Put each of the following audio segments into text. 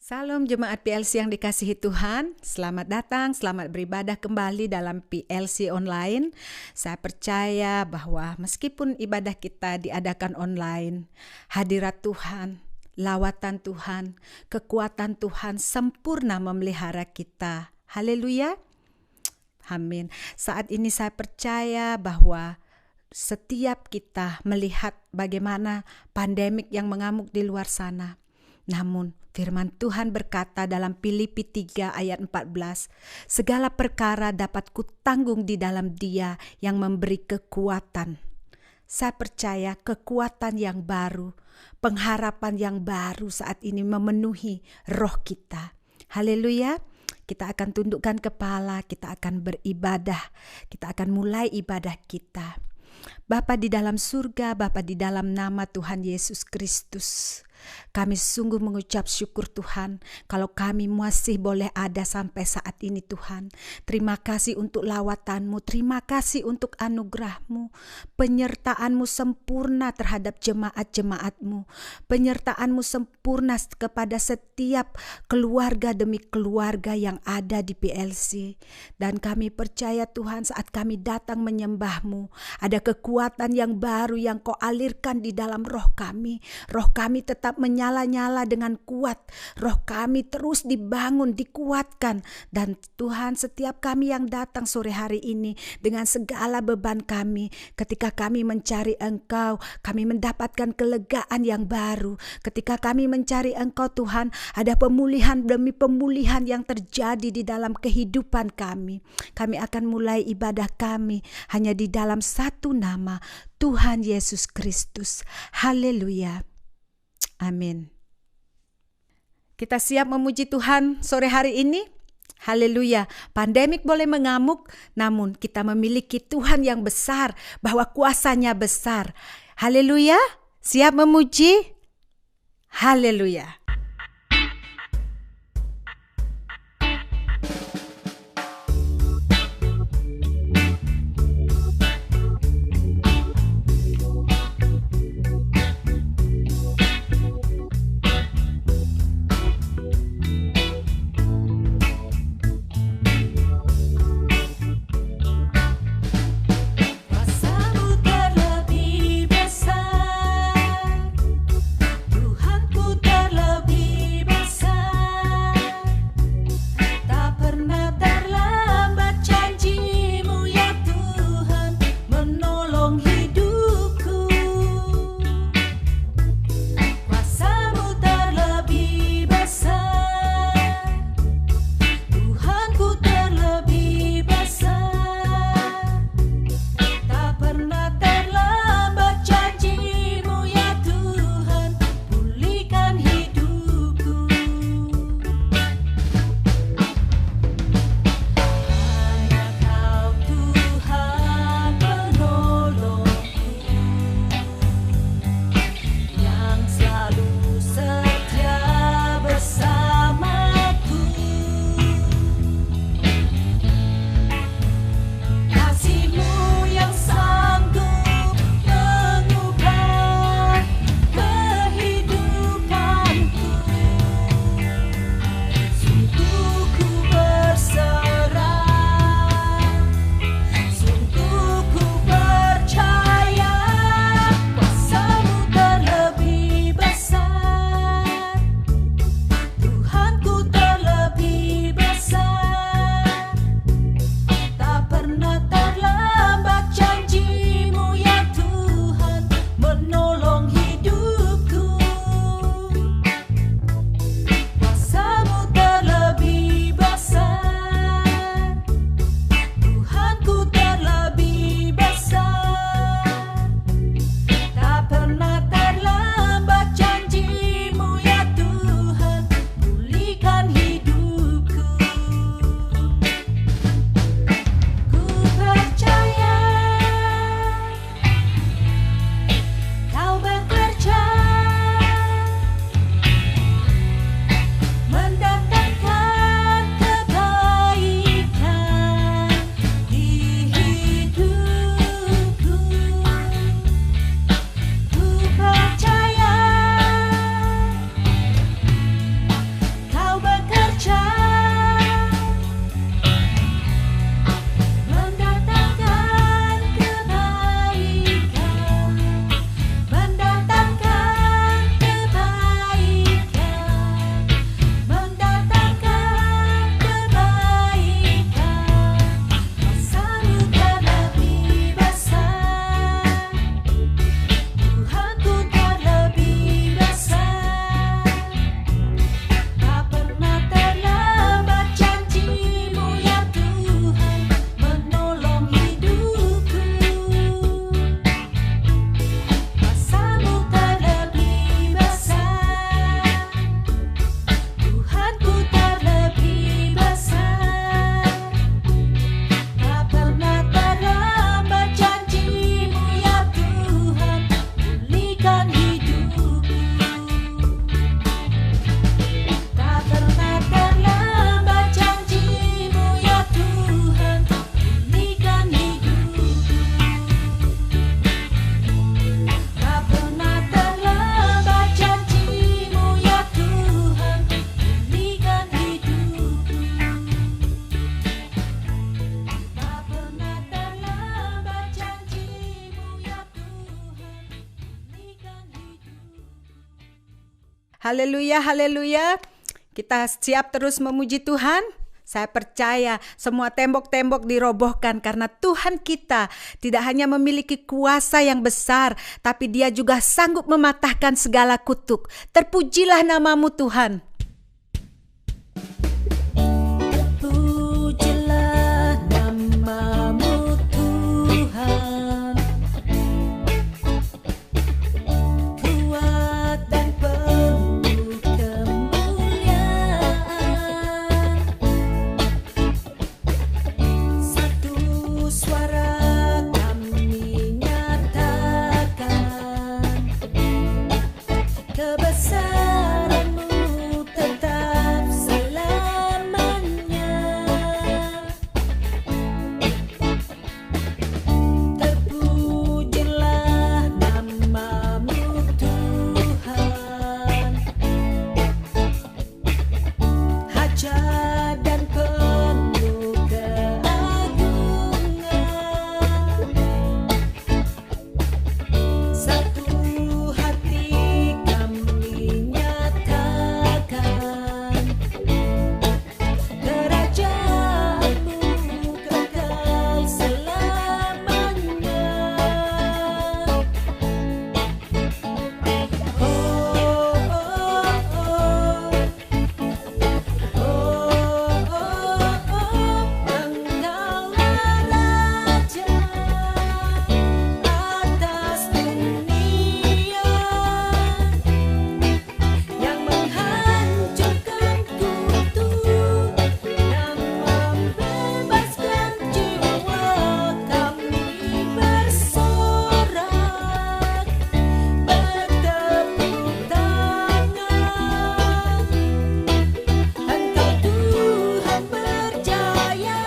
Salam jemaat PLC yang dikasihi Tuhan, selamat datang, selamat beribadah kembali dalam PLC online. Saya percaya bahwa meskipun ibadah kita diadakan online, hadirat Tuhan, lawatan Tuhan, kekuatan Tuhan sempurna memelihara kita. Haleluya. Amin. Saat ini saya percaya bahwa setiap kita melihat bagaimana pandemik yang mengamuk di luar sana. Namun firman Tuhan berkata dalam Filipi 3 ayat 14, segala perkara dapat kutanggung di dalam Dia yang memberi kekuatan. Saya percaya kekuatan yang baru, pengharapan yang baru saat ini memenuhi roh kita. Haleluya. Kita akan tundukkan kepala, kita akan beribadah, kita akan mulai ibadah kita. Bapa di dalam surga, Bapa di dalam nama Tuhan Yesus Kristus, kami sungguh mengucap syukur Tuhan kalau kami masih boleh ada sampai saat ini Tuhan. Terima kasih untuk lawatan-Mu, terima kasih untuk anugerah-Mu, penyertaan-Mu sempurna terhadap jemaat-jemaat-Mu, penyertaan-Mu sempurna kepada setiap keluarga demi keluarga yang ada di PLC. Dan kami percaya Tuhan saat kami datang menyembah-Mu, ada kekuatan yang baru yang Kau alirkan di dalam roh kami. Roh kami tetap menyala-nyala dengan kuat. Roh kami terus dibangun, dikuatkan. Dan Tuhan, setiap kami yang datang sore hari ini dengan segala beban kami, ketika kami mencari Engkau, kami mendapatkan kelegaan yang baru. Ketika kami mencari Engkau Tuhan, ada pemulihan demi pemulihan yang terjadi di dalam kehidupan kami. Kami akan mulai ibadah kami hanya di dalam satu nama, Tuhan Yesus Kristus. Haleluya. Amin. Kita siap memuji Tuhan sore hari ini? Haleluya. Pandemik boleh mengamuk, namun kita memiliki Tuhan yang besar, bahwa kuasanya besar. Haleluya. Siap memuji? Haleluya. Tuhanku terlebih Haleluya, haleluya. Kita siap terus memuji Tuhan. Saya percaya semua tembok-tembok dirobohkan karena Tuhan kita tidak hanya memiliki kuasa yang besar, tapi Dia juga sanggup mematahkan segala kutuk. Terpujilah namamu Tuhan. Terpujilah namamu Tuhan, kuat dan penuh kemuliaan. Satu suara kami nyatakan, kebesaran-Mu tetap selamanya. Terpujilah namamu Tuhan, hajat dan penuh keagungan. Satu hati kami nyatakan, kerajaan-Mu kekal selamanya. Oh, oh, oh. Engkaulah Raja atas dunia, yang menghancurkan kutuk dan membebaskan jiwa kami bersorak, bertepuk tangan. Engkau Tuhan berjaya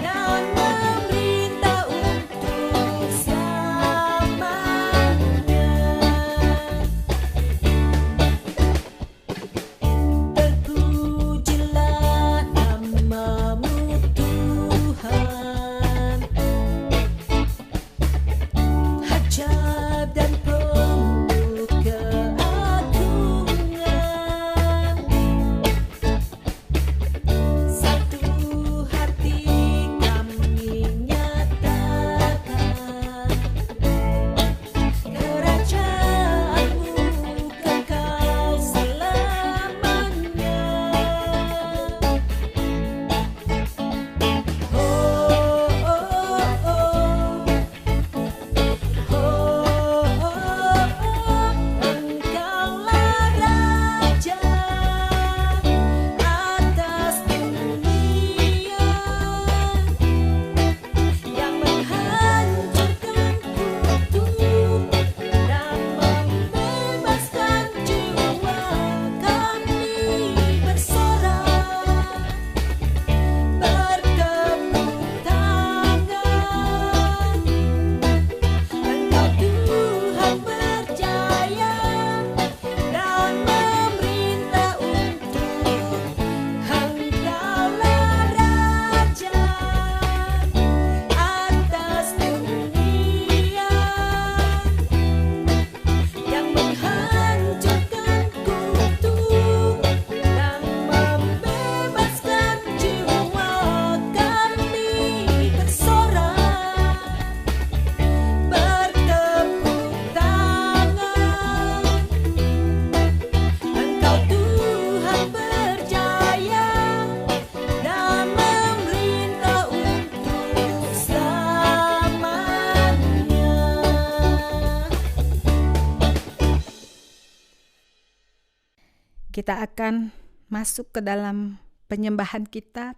dan memerintah untuk selamanya. Terpujilah namamu Tuhan, hajat dan penuh keagungan. Satu hati kami nyatakan, kerajaan-Mu kekal selamanya. Oh, oh, oh. Engkaulah Raja atas dunia, yang menghancurkan kutuk dan membebaskan jiwa kami bersorak, bertepuk tangan. Engkau Tuhan berjaya dan memerintah untuk, Engkaulah Raja atas dunia, yang menghancurkan kutuk dan membebaskan jiwa kami bersorak, bertepuk tangan. Engkau Tuhan berjaya dan memerintah untuk selamanya. Kita akan masuk ke dalam penyembahan kita.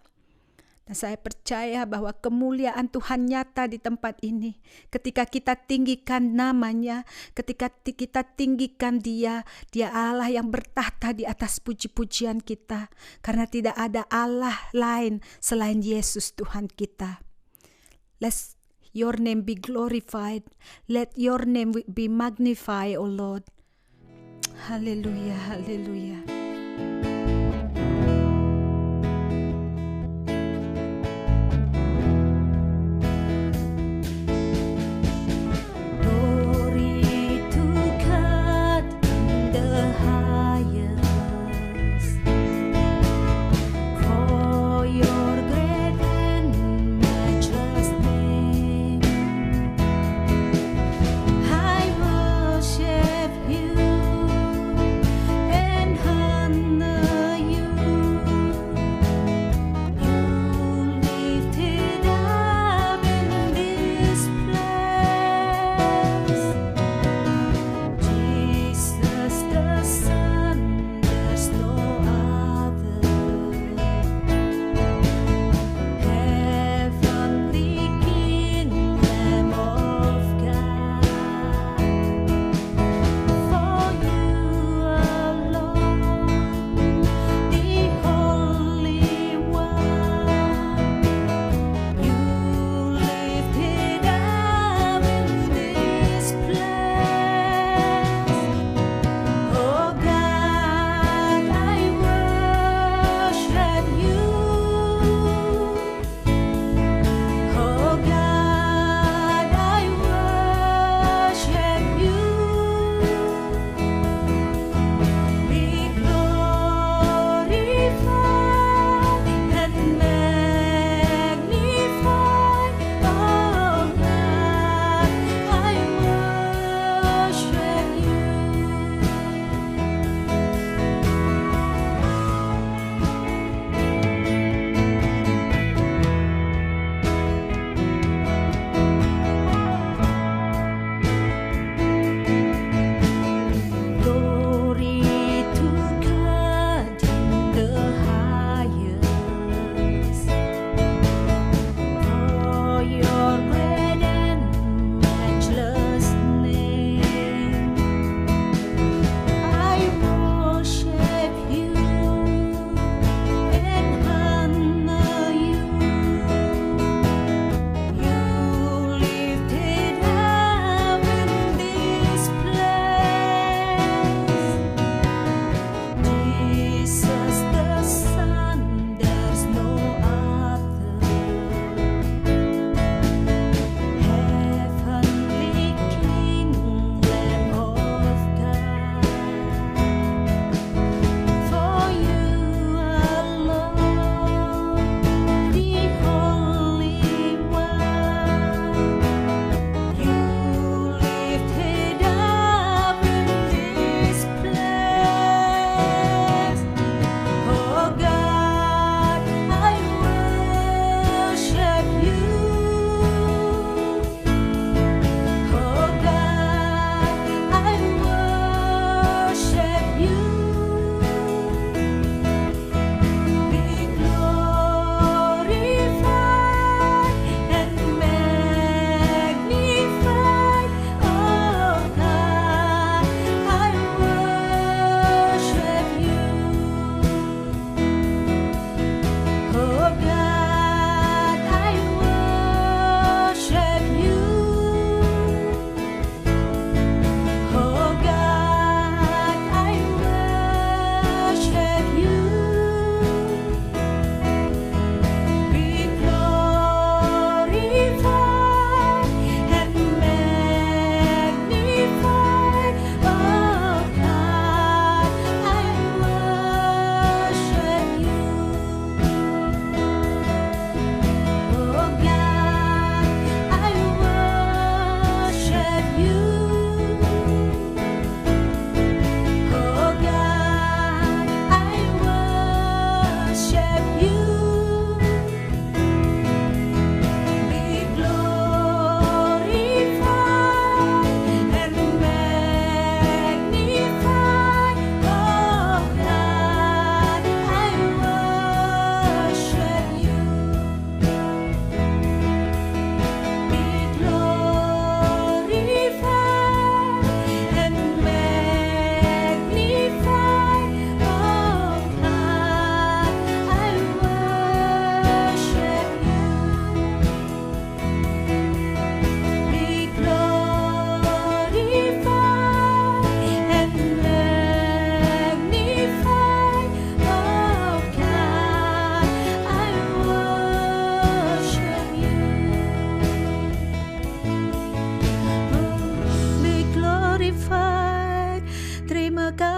Dan saya percaya bahwa kemuliaan Tuhan nyata di tempat ini. Ketika kita tinggikan namanya, ketika kita tinggikan Dia Allah yang bertahta di atas puji-pujian kita. Karena tidak ada Allah lain selain Yesus Tuhan kita. Let your name be glorified. Let your name be magnified, O Lord. Haleluya, haleluya. Glory to God in the highest.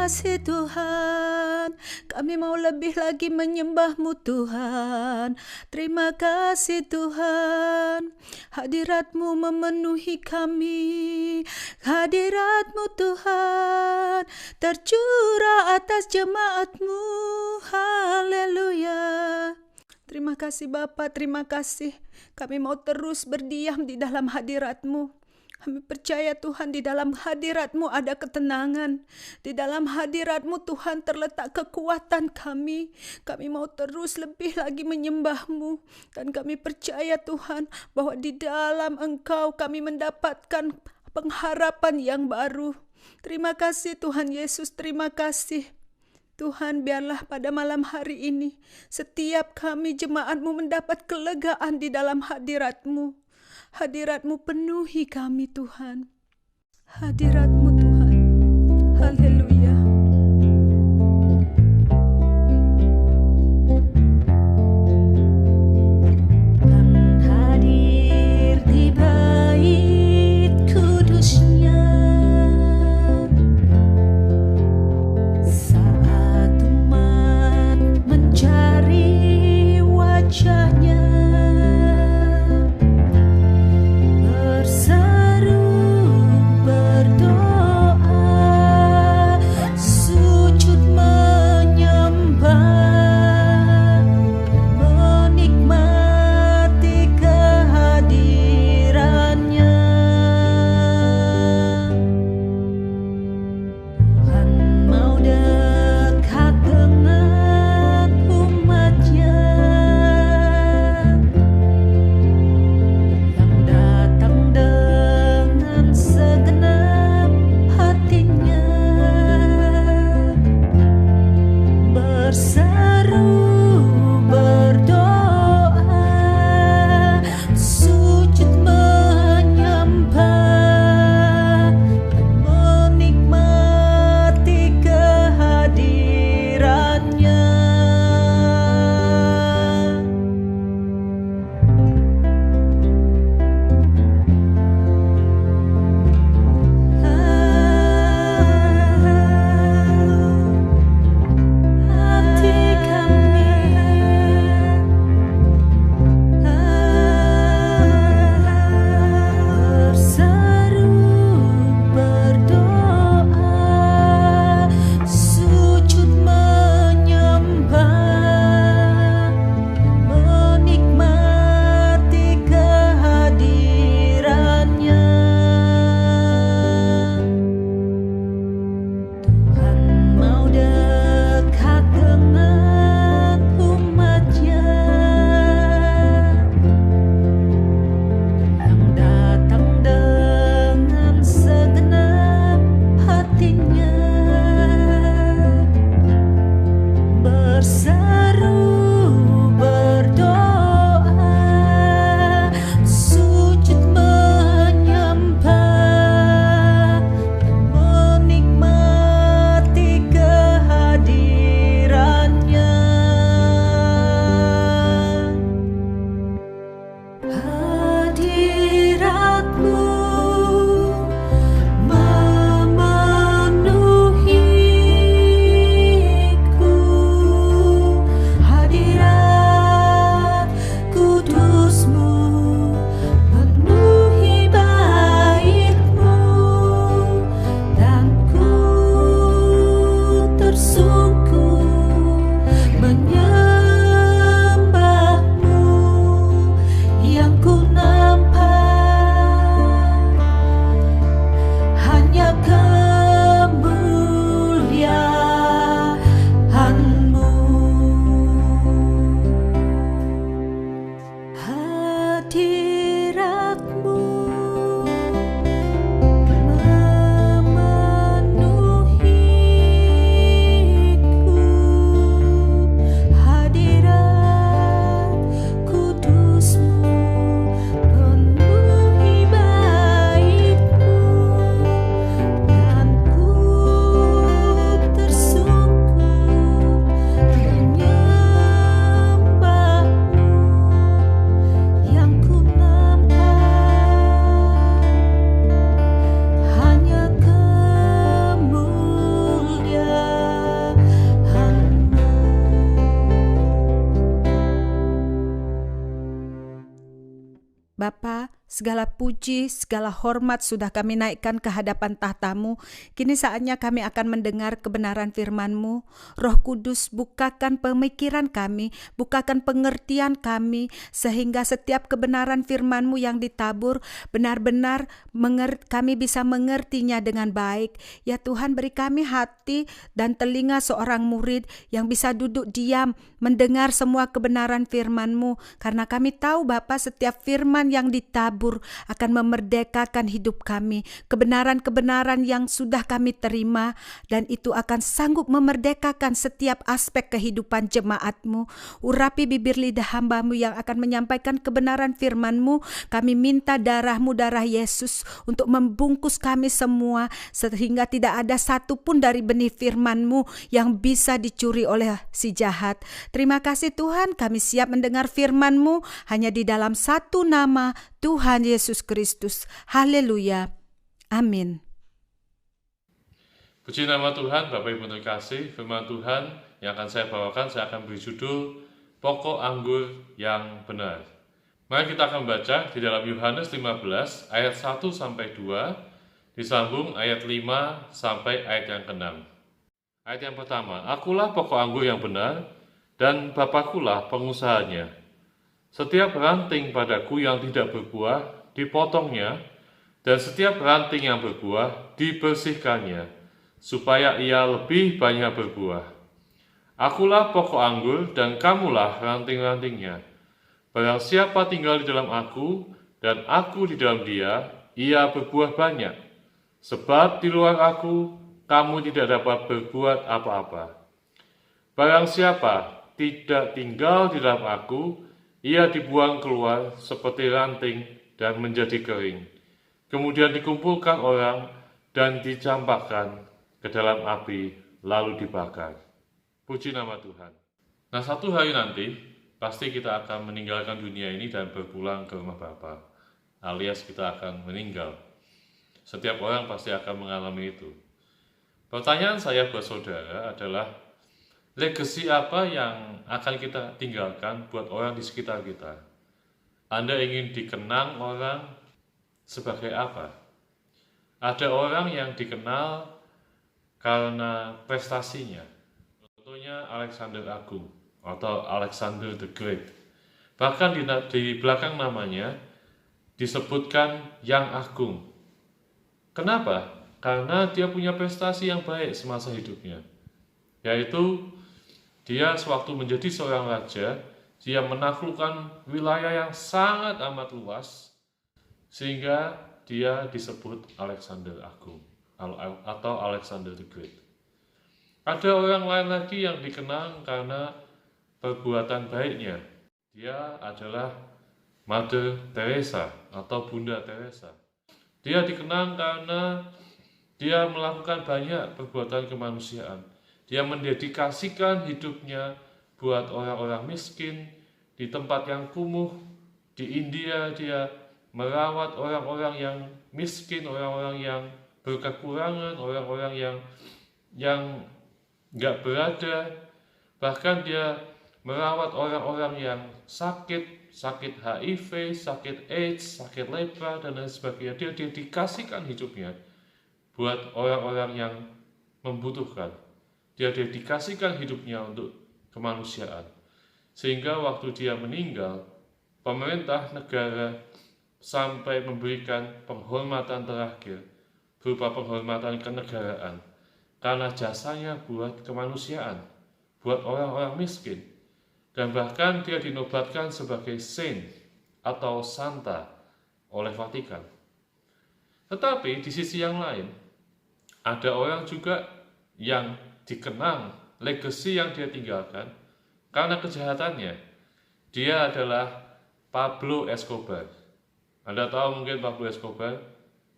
kasih Tuhan. Kami mau lebih lagi menyembah-Mu Tuhan. Terima kasih Tuhan. Hadirat-Mu memenuhi kami. Hadirat-Mu Tuhan tercurah atas jemaat-Mu. Haleluya. Terima kasih Bapa, terima kasih. Kami mau terus berdiam di dalam hadirat-Mu. Kami percaya Tuhan, di dalam hadirat-Mu ada ketenangan. Di dalam hadirat-Mu Tuhan terletak kekuatan kami. Kami mau terus lebih lagi menyembah-Mu. Dan kami percaya Tuhan bahwa di dalam Engkau kami mendapatkan pengharapan yang baru. Terima kasih Tuhan Yesus, terima kasih. Tuhan, biarlah pada malam hari ini setiap kami jemaat-Mu mendapat kelegaan di dalam hadirat-Mu. Hadirat-Mu penuhi kami Tuhan. Hadirat-Mu Tuhan. Haleluya. Dan hadir di bait kudus-Nya saat umat mencari wajah-Nya, berseru berdoa segala puji, segala hormat sudah kami naikkan ke hadapan tahta-Mu. Kini saatnya kami akan mendengar kebenaran firman-Mu. Roh Kudus, bukakan pemikiran kami, bukakan pengertian kami, sehingga setiap kebenaran firman-Mu yang ditabur benar-benar kami bisa mengertinya dengan baik. Ya Tuhan, beri kami hati dan telinga seorang murid yang bisa duduk diam mendengar semua kebenaran firman-Mu, karena kami tahu Bapa, setiap firman yang ditabur akan memerdekakan hidup kami. Kebenaran-kebenaran yang sudah kami terima, dan itu akan sanggup memerdekakan setiap aspek kehidupan jemaat-Mu. Urapi bibir lidah hamba-Mu yang akan menyampaikan kebenaran firman-Mu. Kami minta darah-Mu, darah Yesus, untuk membungkus kami semua, sehingga tidak ada satupun dari benih firman-Mu yang bisa dicuri oleh si jahat. Terima kasih Tuhan, kami siap mendengar firman-Mu hanya di dalam satu nama, Tuhan Yesus Kristus. Haleluya. Amin. Puji nama Tuhan. Bapak Ibu terkasih, firman Tuhan yang akan saya bawakan, saya akan beri judul Pokok Anggur yang Benar. Mari kita akan baca di dalam Yohanes 15 ayat 1 sampai 2, disambung ayat 5 sampai ayat yang ke-6. Ayat yang pertama, akulah pokok anggur yang benar, dan Bapakkulah pengusahanya. Setiap ranting padaku yang tidak berbuah, dipotongnya, dan setiap ranting yang berbuah, dibersihkannya, supaya ia lebih banyak berbuah. Akulah pokok anggur, dan kamulah ranting-rantingnya. Barang siapa tinggal di dalam aku, dan aku di dalam dia, ia berbuah banyak. Sebab di luar aku, kamu tidak dapat berbuat apa-apa. Barang siapa tidak tinggal di dalam aku, ia dibuang keluar seperti ranting dan menjadi kering. Kemudian dikumpulkan orang dan dicampakkan ke dalam api, lalu dibakar. Puji nama Tuhan. Nah, satu hari nanti, pasti kita akan meninggalkan dunia ini dan berpulang ke rumah Bapa, alias kita akan meninggal. Setiap orang pasti akan mengalami itu. Pertanyaan saya buat saudara adalah, legasi apa yang akan kita tinggalkan buat orang di sekitar kita? Anda ingin dikenang orang sebagai apa? Ada orang yang dikenal karena prestasinya. Contohnya Alexander Agung atau Alexander the Great. Bahkan di belakang namanya disebutkan Yang Agung. Kenapa? Karena dia punya prestasi yang baik semasa hidupnya, yaitu dia sewaktu menjadi seorang raja, dia menaklukkan wilayah yang sangat amat luas, sehingga dia disebut Alexander Agung atau Alexander the Great. Ada orang lain lagi yang dikenang karena perbuatan baiknya. Dia adalah Mother Teresa atau Bunda Teresa. Dia dikenang karena dia melakukan banyak perbuatan kemanusiaan. Dia mendedikasikan hidupnya buat orang-orang miskin di tempat yang kumuh. Di India dia merawat orang-orang yang miskin, orang-orang yang berkekurangan, orang-orang yang nggak berada. Bahkan dia merawat orang-orang yang sakit HIV, sakit AIDS, sakit lepra, dan lain sebagainya. Dia dedikasikan hidupnya buat orang-orang yang membutuhkan. Dia dedikasikan hidupnya untuk kemanusiaan. Sehingga waktu dia meninggal, pemerintah negara sampai memberikan penghormatan terakhir berupa penghormatan kenegaraan karena jasanya buat kemanusiaan, buat orang-orang miskin. Dan bahkan dia dinobatkan sebagai saint atau santa oleh Vatikan. Tetapi di sisi yang lain, ada orang juga yang dikenang legasi yang dia tinggalkan karena kejahatannya. Dia adalah Pablo Escobar. Anda tahu mungkin Pablo Escobar?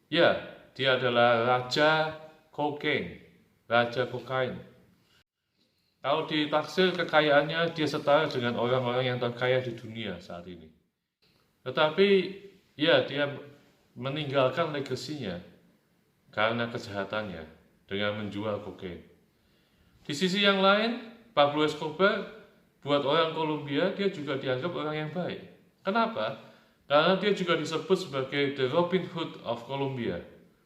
Ya, dia adalah raja kokain, raja kokain. Kalau ditaksir kekayaannya, dia setara dengan orang-orang yang terkaya di dunia saat ini. Tetapi ya, dia meninggalkan legasinya karena kejahatannya dengan menjual kokain. Di sisi yang lain, Pablo Escobar buat orang Kolombia dia juga dianggap orang yang baik. Kenapa? Karena dia juga disebut sebagai the Robin Hood of Colombia.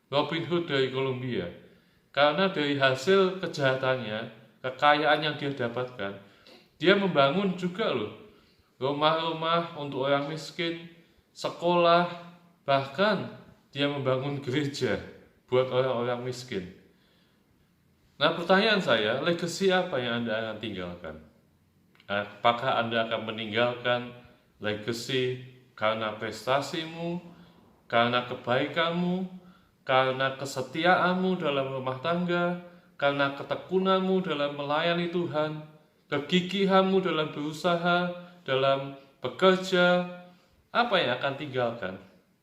Robin Hood dari Colombia. Karena dari hasil kejahatannya, kekayaan yang dia dapatkan, dia membangun juga rumah-rumah untuk orang miskin, sekolah, bahkan dia membangun gereja buat orang-orang miskin. Nah, pertanyaan saya, legacy apa yang Anda akan tinggalkan? Apakah Anda akan meninggalkan legacy karena prestasimu, karena kebaikanmu, karena kesetiaanmu dalam rumah tangga, karena ketekunanmu dalam melayani Tuhan, kegigihanmu dalam berusaha, dalam bekerja? Apa yang akan tinggalkan?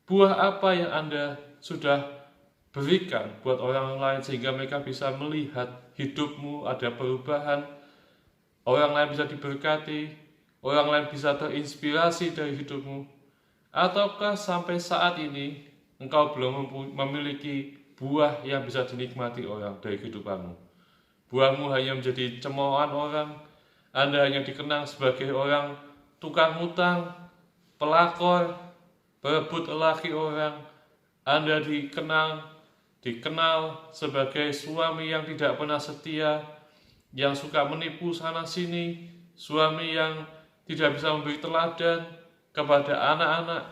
Buah apa yang Anda sudah berikan buat orang lain sehingga mereka bisa melihat hidupmu ada perubahan, orang lain bisa diberkati, orang lain bisa terinspirasi dari hidupmu? Ataukah sampai saat ini engkau belum memiliki buah yang bisa dinikmati orang dari kehidupanmu? Buahmu hanya menjadi cemoohan orang, Anda hanya dikenang sebagai orang tukang hutang, pelakor, berebut lelaki orang. Anda dikenal sebagai suami yang tidak pernah setia, yang suka menipu sana sini, suami yang tidak bisa memberi teladan kepada anak-anak.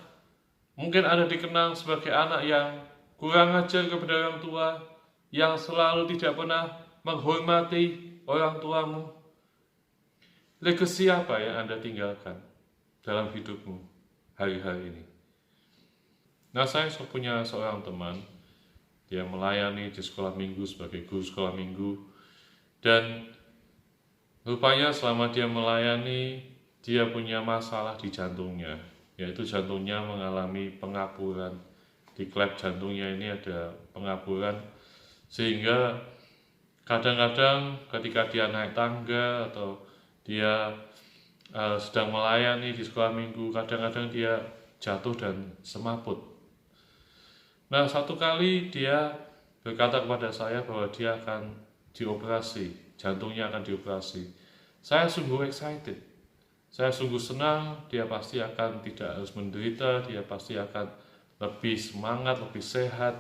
Mungkin Anda dikenal sebagai anak yang kurang ajar kepada orang tua, yang selalu tidak pernah menghormati orang tuamu. Legacy apa yang Anda tinggalkan dalam hidupmu hari-hari ini? Nah, saya punya seorang teman, dia melayani di sekolah minggu sebagai guru sekolah minggu, dan rupanya selama dia melayani, dia punya masalah di jantungnya, yaitu jantungnya mengalami pengapuran. Di klep jantungnya ini ada pengapuran, sehingga kadang-kadang ketika dia naik tangga atau dia sedang melayani di sekolah minggu, kadang-kadang dia jatuh dan semaput. Nah, satu kali dia berkata kepada saya bahwa dia akan dioperasi, jantungnya akan dioperasi. Saya sungguh excited, saya sungguh senang, dia pasti akan tidak harus menderita, dia pasti akan lebih semangat, lebih sehat.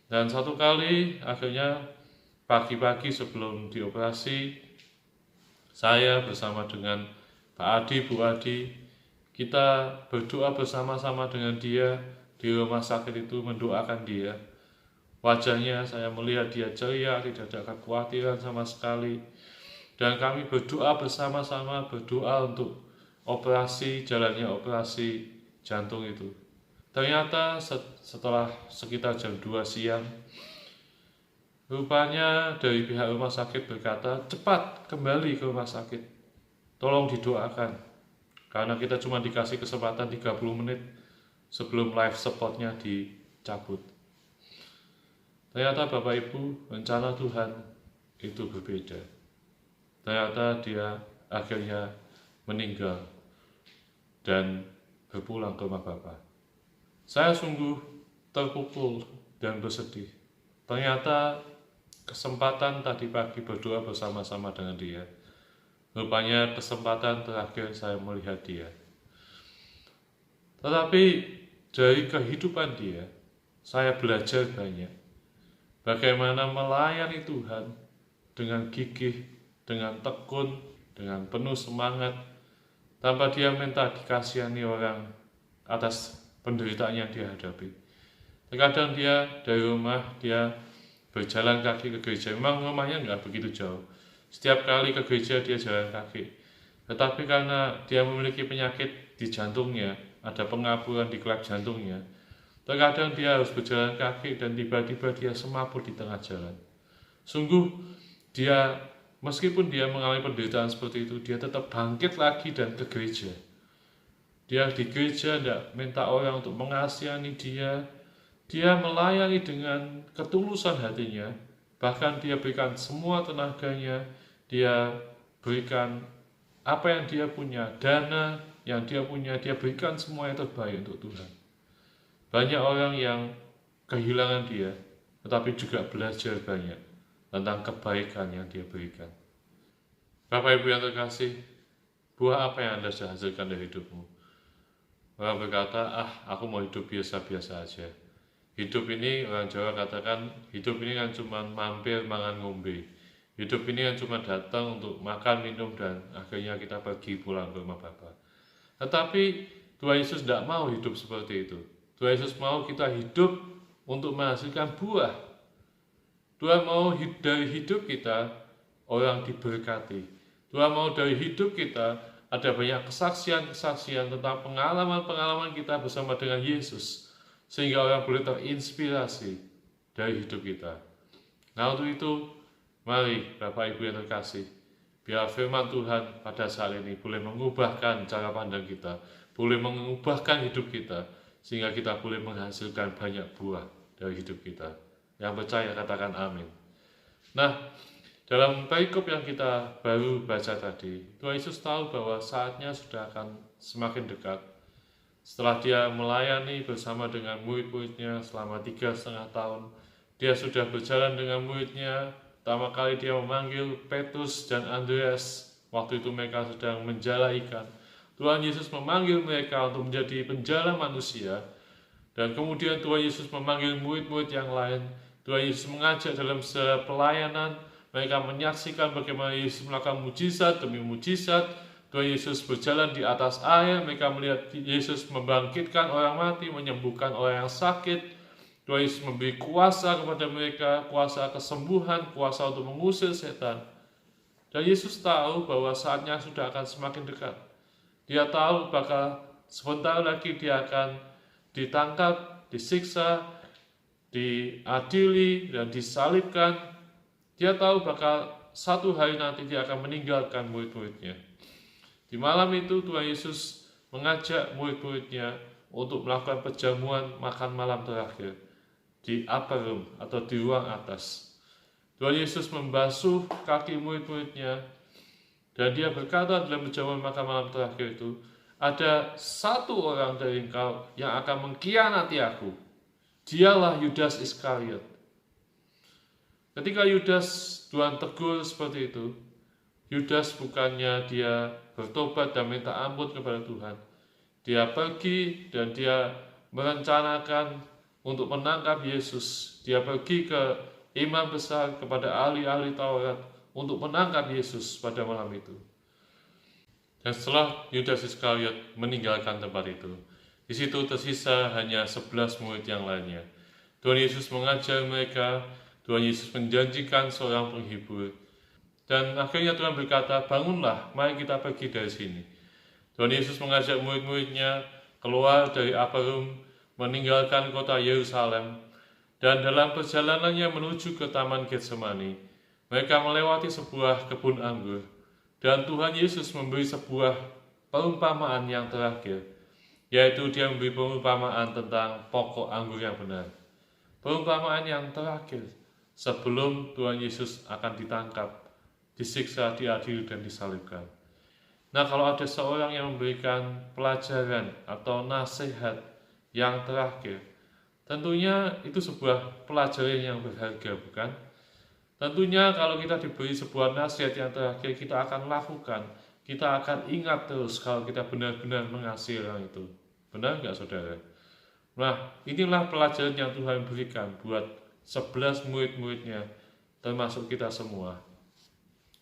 Dan satu kali akhirnya pagi-pagi sebelum dioperasi, saya bersama dengan Pak Adi, Bu Adi, kita berdoa bersama-sama dengan dia di rumah sakit itu, mendoakan dia. Wajahnya saya melihat dia ceria, tidak ada kekhawatiran sama sekali. Dan kami berdoa bersama-sama, berdoa untuk jalannya operasi jantung itu. Ternyata setelah sekitar jam 2 siang, rupanya dari pihak rumah sakit berkata, cepat kembali ke rumah sakit, tolong didoakan. Karena kita cuma dikasih kesempatan 30 menit sebelum life supportnya dicabut. Ternyata Bapak Ibu, rencana Tuhan itu berbeda. Ternyata dia akhirnya meninggal dan berpulang ke rumah Bapak. Saya sungguh terpukul dan bersedih. Ternyata kesempatan tadi pagi berdoa bersama-sama dengan dia, rupanya kesempatan terakhir saya melihat dia. Tetapi dari kehidupan dia, saya belajar banyak. Bagaimana melayani Tuhan dengan gigih, dengan tekun, dengan penuh semangat, tanpa dia minta dikasihani orang atas penderitaan yang dia hadapi. Terkadang dia dari rumah, dia berjalan kaki ke gereja. Memang rumahnya nggak begitu jauh. Setiap kali ke gereja dia jalan kaki. Tetapi karena dia memiliki penyakit di jantungnya, ada pengapuran di klep jantungnya, terkadang dia harus berjalan kaki dan tiba-tiba dia semaput di tengah jalan. Sungguh dia, meskipun dia mengalami penderitaan seperti itu, dia tetap bangkit lagi dan ke gereja. Dia di gereja tidak minta orang untuk mengasihani dia. Dia melayani dengan ketulusan hatinya. Bahkan dia berikan semua tenaganya. Dia berikan apa yang dia punya, dana yang dia punya, dia berikan semua yang terbaik untuk Tuhan. Banyak orang yang kehilangan dia, tetapi juga belajar banyak tentang kebaikan yang dia berikan. Bapak Ibu yang terkasih, buah apa yang Anda sudah hasilkan dari hidupmu? Orang berkata, aku mau hidup biasa-biasa aja. Hidup ini, orang Jawa katakan, hidup ini kan cuma mampir mangan ngombe. Hidup ini kan cuma datang untuk makan, minum, dan akhirnya kita pergi pulang ke rumah Bapa. Tetapi Tuhan Yesus tidak mau hidup seperti itu. Tuhan Yesus mau kita hidup untuk menghasilkan buah. Tuhan mau dari hidup kita orang diberkati. Tuhan mau dari hidup kita ada banyak kesaksian-kesaksian tentang pengalaman-pengalaman kita bersama dengan Yesus, sehingga orang boleh terinspirasi dari hidup kita. Nah, untuk itu, mari Bapak Ibu yang terkasih, biar firman Tuhan pada saat ini boleh mengubahkan cara pandang kita, boleh mengubahkan hidup kita, sehingga kita boleh menghasilkan banyak buah dari hidup kita. Yang percaya katakan amin. Nah, dalam perikop yang kita baru baca tadi, Tuhan Yesus tahu bahwa saatnya sudah akan semakin dekat. Setelah dia melayani bersama dengan murid-muridnya selama 3,5 tahun, dia sudah berjalan dengan muridnya. Pertama kali dia memanggil Petrus dan Andreas, waktu itu mereka sedang menjala ikan. Tuhan Yesus memanggil mereka untuk menjadi penjala manusia, dan kemudian Tuhan Yesus memanggil murid-murid yang lain. Tuhan Yesus mengajak dalam pelayanan, mereka menyaksikan bagaimana Yesus melakukan mujizat demi mujizat. Tuhan Yesus berjalan di atas air, mereka melihat Yesus membangkitkan orang mati, menyembuhkan orang yang sakit. Tuhan Yesus memberi kuasa kepada mereka, kuasa kesembuhan, kuasa untuk mengusir setan. Dan Yesus tahu bahwa saatnya sudah akan semakin dekat. Dia tahu bakal sebentar lagi dia akan ditangkap, disiksa, diadili, dan disalibkan. Dia tahu bakal satu hari nanti dia akan meninggalkan murid-muridnya. Di malam itu Tuhan Yesus mengajak murid-muridnya untuk melakukan perjamuan makan malam terakhir di upper room atau di ruang atas. Tuhan Yesus membasuh kaki murid-muridnya, dan dia berkata dalam perjamuan makan malam terakhir itu, ada satu orang dari engkau yang akan mengkhianati aku. Dialah Yudas Iskariot. Ketika Yudas Tuhan tegur seperti itu, Yudas bukannya dia bertobat dan minta ampun kepada Tuhan. Dia pergi dan dia merencanakan untuk menangkap Yesus. Dia pergi ke imam besar, kepada ahli-ahli Taurat untuk menangkap Yesus pada malam itu. Dan setelah Yudas Iskariot meninggalkan tempat itu, di situ tersisa hanya 11 murid yang lainnya. Tuhan Yesus mengajar mereka, Tuhan Yesus menjanjikan seorang penghibur. Dan akhirnya Tuhan berkata, bangunlah, mari kita pergi dari sini. Tuhan Yesus mengajak murid-muridnya keluar dari upper room, meninggalkan kota Yerusalem, dan dalam perjalanannya menuju ke Taman Getsemani, mereka melewati sebuah kebun anggur, dan Tuhan Yesus memberi sebuah perumpamaan yang terakhir, yaitu dia memberi perumpamaan tentang pokok anggur yang benar. Perumpamaan yang terakhir sebelum Tuhan Yesus akan ditangkap, disiksa, diadili, dan disalibkan. Nah, kalau ada seorang yang memberikan pelajaran atau nasihat yang terakhir, tentunya itu sebuah pelajaran yang berharga, bukan? Tentunya kalau kita diberi sebuah nasihat yang terakhir, kita akan lakukan, kita akan ingat terus kalau kita benar-benar mengasihi orang itu. Benar nggak, saudara? Nah, inilah pelajaran yang Tuhan berikan buat 11 murid-muridnya, termasuk kita semua,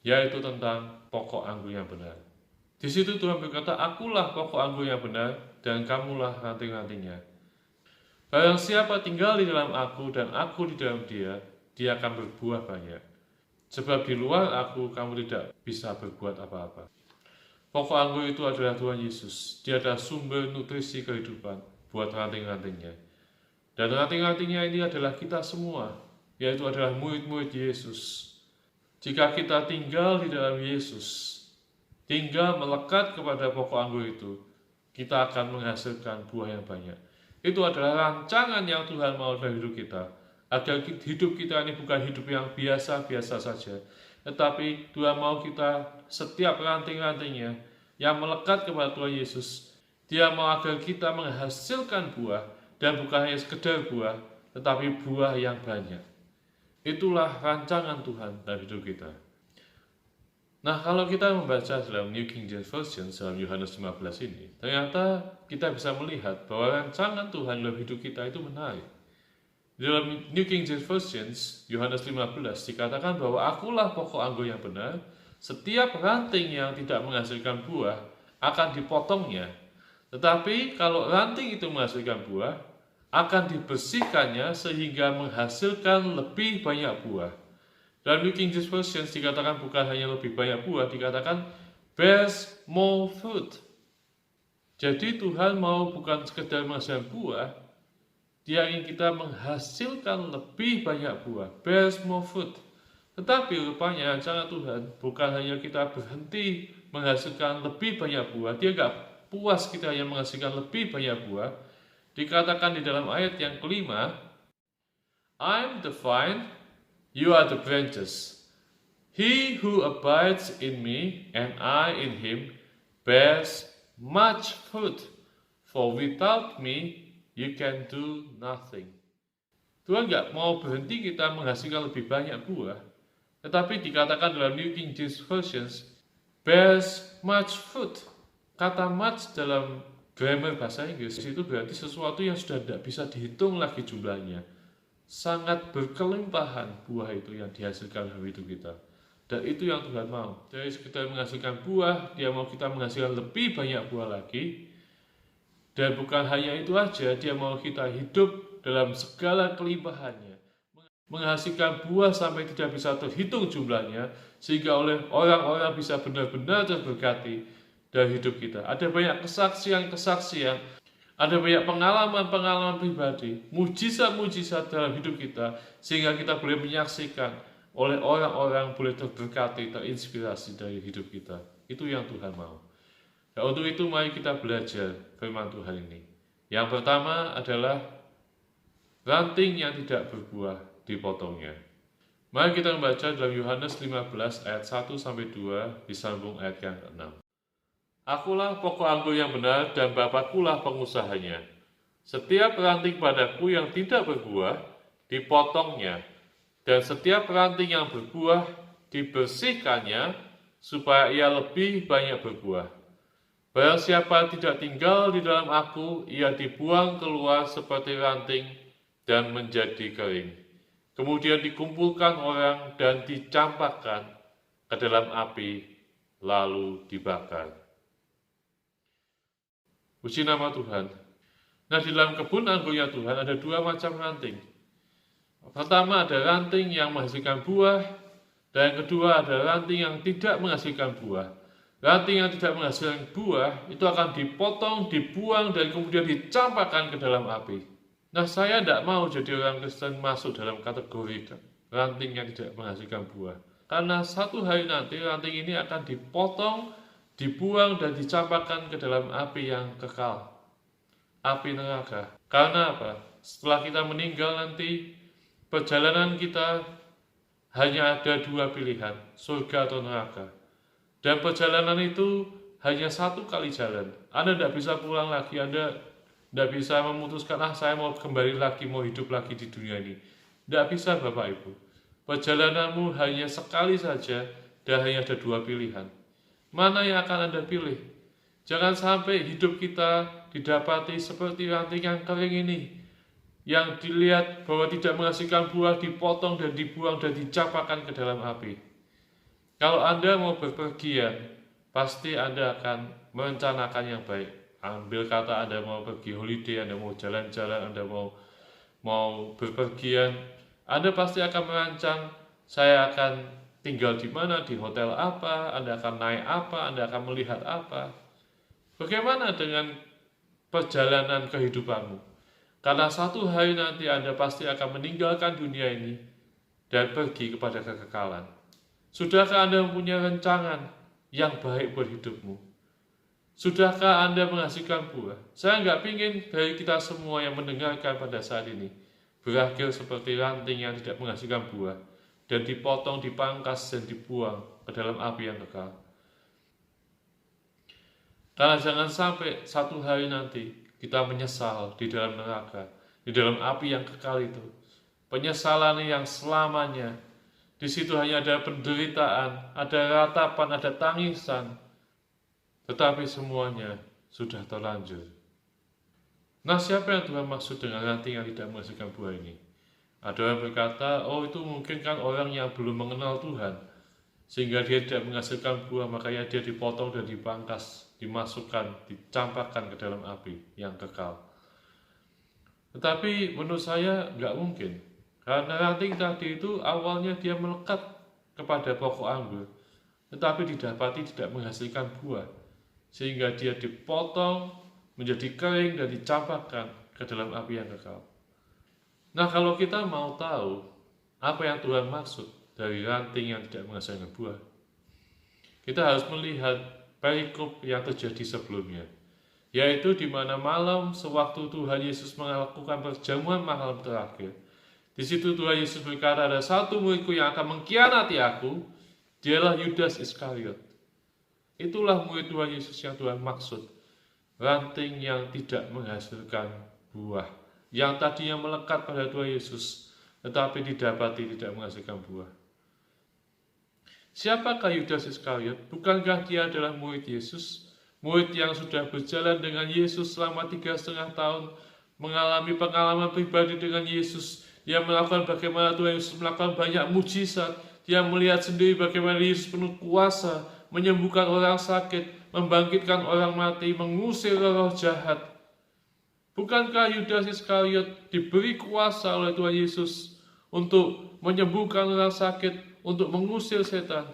yaitu tentang pokok anggur yang benar. Di situ Tuhan berkata, akulah pokok anggur yang benar, dan kamulah ranting-rantingnya. Barang siapa tinggal di dalam aku, dan aku di dalam dia, dia akan berbuah banyak. Sebab di luar aku, kamu tidak bisa berbuat apa-apa. Pokok anggur itu adalah Tuhan Yesus. Dia adalah sumber nutrisi kehidupan buat ranting-rantingnya. Dan ranting-rantingnya ini adalah kita semua, yaitu adalah murid-murid Yesus. Jika kita tinggal di dalam Yesus, tinggal melekat kepada pokok anggur itu, kita akan menghasilkan buah yang banyak. Itu adalah rancangan yang Tuhan mau dari hidup kita, agar hidup kita ini bukan hidup yang biasa-biasa saja, tetapi Tuhan mau kita setiap ranting-rantingnya yang melekat kepada Tuhan Yesus. Dia mau agar kita menghasilkan buah, dan bukan hanya sekedar buah, tetapi buah yang banyak. Itulah rancangan Tuhan dalam hidup kita. Nah, kalau kita membaca dalam New King James Version dalam Yohanes 15 ini, ternyata kita bisa melihat bahwa rancangan Tuhan dalam hidup kita itu menarik. Dalam New King James Version, Yohanes 15 dikatakan bahwa akulah pokok anggur yang benar, setiap ranting yang tidak menghasilkan buah akan dipotongnya. Tetapi kalau ranting itu menghasilkan buah, akan dibersihkannya sehingga menghasilkan lebih banyak buah. Dalam New King James Version dikatakan bukan hanya lebih banyak buah, dikatakan bears more fruit. Jadi Tuhan mau bukan sekedar menghasilkan buah, Dia ingin kita menghasilkan lebih banyak buah, bears more fruit. Tetapi rupanya rancangan Tuhan bukan hanya kita berhenti menghasilkan lebih banyak buah, Dia gak puas kita yang menghasilkan lebih banyak buah. Dikatakan di dalam ayat yang kelima, I'm the vine, you are the branches. He who abides in me and I in him bears much fruit, for without me you can do nothing. Tuhan gak mau berhenti kita menghasilkan lebih banyak buah, tetapi dikatakan dalam New King James Version bears much fruit. Kata much dalam grammar bahasa Inggris itu berarti sesuatu yang sudah tidak bisa dihitung lagi jumlahnya. Sangat berkelimpahan buah itu yang dihasilkan dalam hidup kita. Dan itu yang Tuhan mau. Dari sekedar menghasilkan buah, Dia mau kita menghasilkan lebih banyak buah lagi. Dan bukan hanya itu aja, Dia mau kita hidup dalam segala kelimpahannya. Menghasilkan buah sampai tidak bisa terhitung jumlahnya, sehingga oleh orang-orang bisa benar-benar terberkati dari hidup kita. Ada banyak kesaksian-kesaksian, ada banyak pengalaman-pengalaman pribadi, mujizat-mujizat dalam hidup kita, sehingga kita boleh menyaksikan oleh orang-orang boleh terberkati, terinspirasi dari hidup kita. Itu yang Tuhan mau. Dan untuk itu mari kita belajar firman Tuhan ini. Yang pertama adalah ranting yang tidak berbuah dipotongnya. Mari kita membaca dalam Yohanes 15 ayat 1-2 disambung ayat yang ke-6. Akulah pokok anggur yang benar dan Bapa-Kulah pengusahanya. Setiap ranting padaku yang tidak berbuah, dipotongnya. Dan setiap ranting yang berbuah, dibersihkannya, supaya ia lebih banyak berbuah. Barang siapa tidak tinggal di dalam aku, ia dibuang keluar seperti ranting dan menjadi kering. Kemudian dikumpulkan orang dan dicampakkan ke dalam api, lalu dibakar. Puji nama Tuhan. Nah, di dalam kebun anggurnya Tuhan ada dua macam ranting. Pertama ada ranting yang menghasilkan buah, dan yang kedua ada ranting yang tidak menghasilkan buah. Ranting yang tidak menghasilkan buah itu akan dipotong, dibuang, dan kemudian dicampakkan ke dalam api. Nah, saya tidak mau jadi orang Kristen masuk dalam kategori ranting yang tidak menghasilkan buah. Karena satu hari nanti ranting ini akan dipotong, dibuang dan dicampakkan ke dalam api yang kekal, api neraka. Karena apa? Setelah kita meninggal nanti, perjalanan kita hanya ada dua pilihan, surga atau neraka. Dan perjalanan itu hanya satu kali jalan. Anda tidak bisa pulang lagi, Anda tidak bisa memutuskan, saya mau kembali lagi, mau hidup lagi di dunia ini. Tidak bisa Bapak Ibu. Perjalananmu hanya sekali saja dan hanya ada dua pilihan. Mana yang akan Anda pilih? Jangan sampai hidup kita didapati seperti ranting yang kering ini, yang dilihat bahwa tidak menghasilkan buah, dipotong dan dibuang dan dicampakkan ke dalam api. Kalau Anda mau berpergian, pasti Anda akan merencanakan yang baik. Ambil kata Anda mau pergi holiday, Anda mau jalan-jalan, Anda mau berpergian, Anda pasti akan merancang, saya akan tinggal di mana, di hotel apa, Anda akan naik apa, Anda akan melihat apa. Bagaimana dengan perjalanan kehidupanmu? Karena satu hari nanti Anda pasti akan meninggalkan dunia ini dan pergi kepada kekekalan. Sudahkah Anda mempunyai rancangan yang baik buat hidupmu? Sudahkah Anda menghasilkan buah? Saya nggak ingin dari kita semua yang mendengarkan pada saat ini berakhir seperti ranting yang tidak menghasilkan buah dan dipotong, dipangkas, dan dibuang ke dalam api yang kekal. Karena jangan sampai satu hari nanti kita menyesal di dalam neraka, di dalam api yang kekal itu. Penyesalan yang selamanya, Di situ hanya ada penderitaan, ada ratapan, ada tangisan. Tetapi semuanya sudah terlanjur. Nah, siapa yang Tuhan maksud dengan ranting yang tidak menghasilkan buah ini? Ada orang berkata, oh itu mungkin kan orang yang belum mengenal Tuhan, sehingga dia tidak menghasilkan buah, makanya dia dipotong dan dipangkas, dimasukkan, dicampakkan ke dalam api yang kekal. Tetapi menurut saya nggak mungkin, karena ranting tadi itu awalnya dia melekat kepada pokok anggur, tetapi didapati tidak menghasilkan buah, sehingga dia dipotong, menjadi kering dan dicampakkan ke dalam api yang kekal. Nah, kalau kita mau tahu apa yang Tuhan maksud dari ranting yang tidak menghasilkan buah, kita harus melihat perikop yang terjadi sebelumnya, yaitu di mana malam sewaktu Tuhan Yesus melakukan perjamuan malam terakhir. Di situ Tuhan Yesus berkata, ada satu muridku yang akan mengkhianati aku, dialah Yudas Iskariot. Itulah murid Tuhan Yesus yang Tuhan maksud. Ranting yang tidak menghasilkan buah, yang tadinya melekat pada Tuhan Yesus, tetapi didapati tidak menghasilkan buah. Siapakah Yudas Iskariot? Bukankah dia adalah murid Yesus? Murid yang sudah berjalan dengan Yesus selama 3,5 tahun, mengalami pengalaman pribadi dengan Yesus. Dia melakukan bagaimana Tuhan Yesus melakukan banyak mujizat. Dia melihat sendiri bagaimana Yesus penuh kuasa, menyembuhkan orang sakit, membangkitkan orang mati, mengusir roh jahat. Bukankah Yudas Iskariot diberi kuasa oleh Tuhan Yesus untuk menyembuhkan orang sakit, untuk mengusir setan?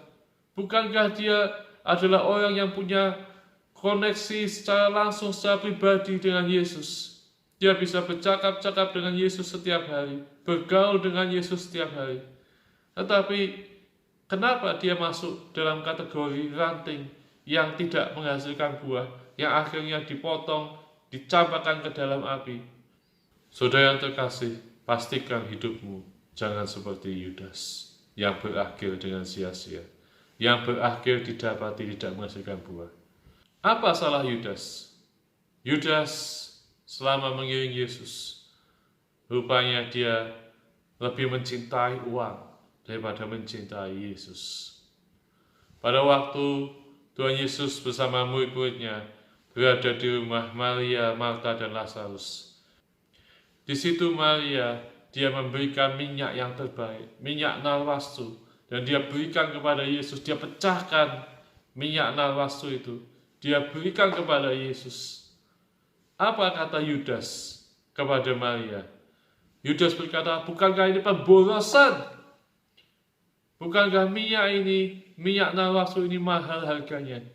Bukankah dia adalah orang yang punya koneksi secara langsung, secara pribadi dengan Yesus? Dia bisa bercakap-cakap dengan Yesus setiap hari, bergaul dengan Yesus setiap hari. Tetapi kenapa dia masuk dalam kategori ranting yang tidak menghasilkan buah, yang akhirnya dipotong, dicampakkan ke dalam api? Saudara yang terkasih, pastikan hidupmu jangan seperti Yudas yang berakhir dengan sia-sia, yang berakhir didapati tidak menghasilkan buah. Apa salah Yudas? Yudas selama mengiring Yesus, rupanya dia lebih mencintai uang daripada mencintai Yesus. Pada waktu Tuhan Yesus bersama murid-muridnya berada di rumah Maria, Marta, dan Lazarus. Di situ Maria, dia memberikan minyak yang terbaik, minyak narwastu, dan dia berikan kepada Yesus. Dia pecahkan minyak narwastu itu, dia berikan kepada Yesus. Apa kata Yudas kepada Maria? Yudas berkata, bukankah ini pemborosan? Bukankah minyak narwastu ini mahal harganya?